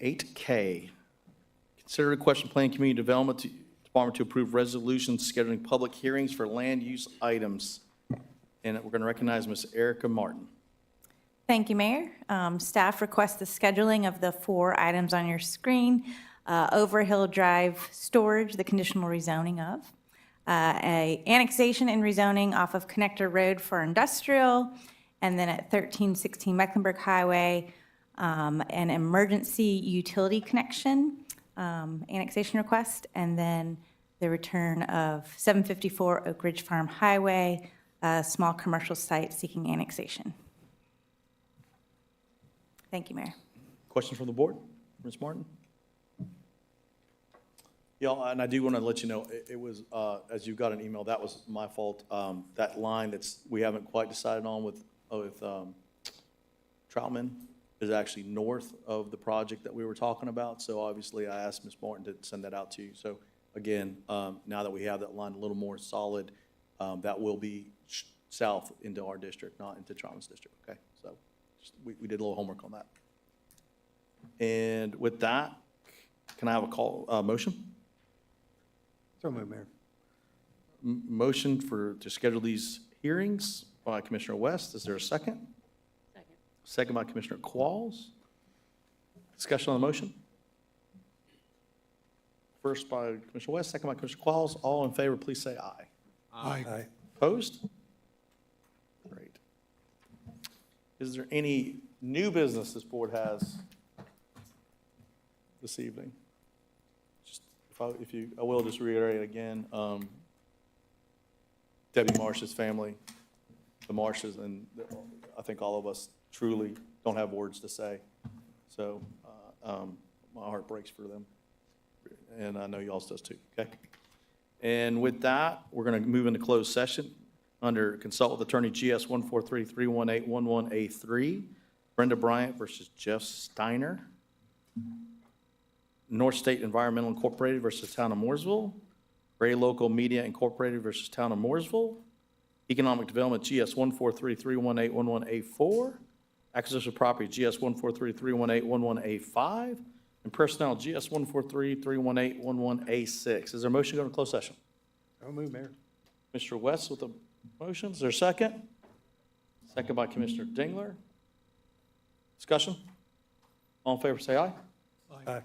8K, consider request from Planning Community Development Department to approve resolutions scheduling public hearings for land use items. And we're going to recognize Ms. Erica Martin. Thank you, Mayor. Staff requests the scheduling of the 4 items on your screen. Overhill Drive storage, the conditional rezoning of. A annexation and rezoning off of Connector Road for industrial. And then at 1316 Mecklenburg Highway, an emergency utility connection annexation request. And then the return of 754 Oak Ridge Farm Highway, a small commercial site seeking annexation. Thank you, Mayor. Questions from the board? Ms. Martin? Yeah, and I do want to let you know, it was, as you got an email, that was my fault. That line we haven't quite decided on with Troutman is actually north of the project that we were talking about. So obviously I asked Ms. Martin to send that out to you. So again, now that we have that line a little more solid, that will be south into our district, not into Troutman's district, okay? So we did a little homework on that. And with that, can I have a motion? So moved, Mayor. Motion to schedule these hearings by Commissioner West. Is there a second? Second. Second by Commissioner Qualls. Discussion on the motion? First by Commissioner West, second by Commissioner Qualls. All in favor, please say aye. Aye. Opposed? Great. Is there any new business this board has this evening? I will just reiterate again, Debbie Marsh's family, the Marshes, and I think all of us truly don't have words to say. So my heart breaks for them, and I know y'all's does too, okay? And with that, we're going to move into closed session under Consult with Attorney GS 143-318-11A3, Brenda Bryant versus Jeff Steiner. North State Environmental Incorporated versus Town of Mooresville, Gray Local Media Incorporated versus Town of Mooresville, Economic Development GS 143-318-11A4, Acquisition of Property GS 143-318-11A5, and Personnel GS 143-318-11A6. Is there a motion to go to closed session? So moved, Mayor. Mr. West with the motion. Is there a second? Second by Commissioner Dingler. Discussion? All in favor, say aye. Aye.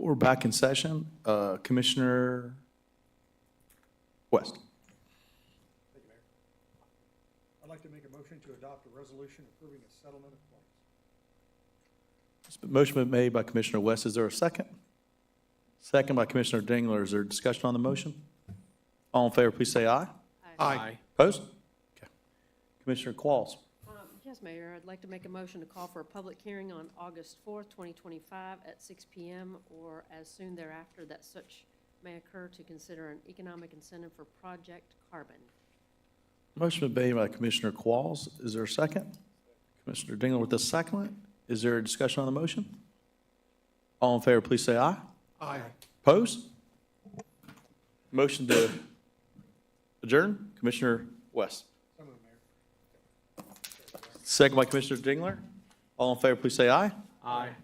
We're back in session. Commissioner West. I'd like to make a motion to adopt a resolution approving a settlement of claims. It's been- Motion been made by Commissioner West. Is there a second? Second by Commissioner Dingler. Is there discussion on the motion? All in favor, please say aye. Aye. Opposed? Okay. Commissioner Qualls. Yes, Mayor, I'd like to make a motion to call for a public hearing on August 4th, 2025 at 6 PM or as soon thereafter that such may occur to consider an economic incentive for Project Carbon. Motion been made by Commissioner Qualls. Is there a second? Commissioner Dingler with the second. Is there a discussion on the motion? All in favor, please say aye. Aye. Opposed? Motion to adjourn. Commissioner West. Second by Commissioner Dingler. All in favor, please say aye. Aye.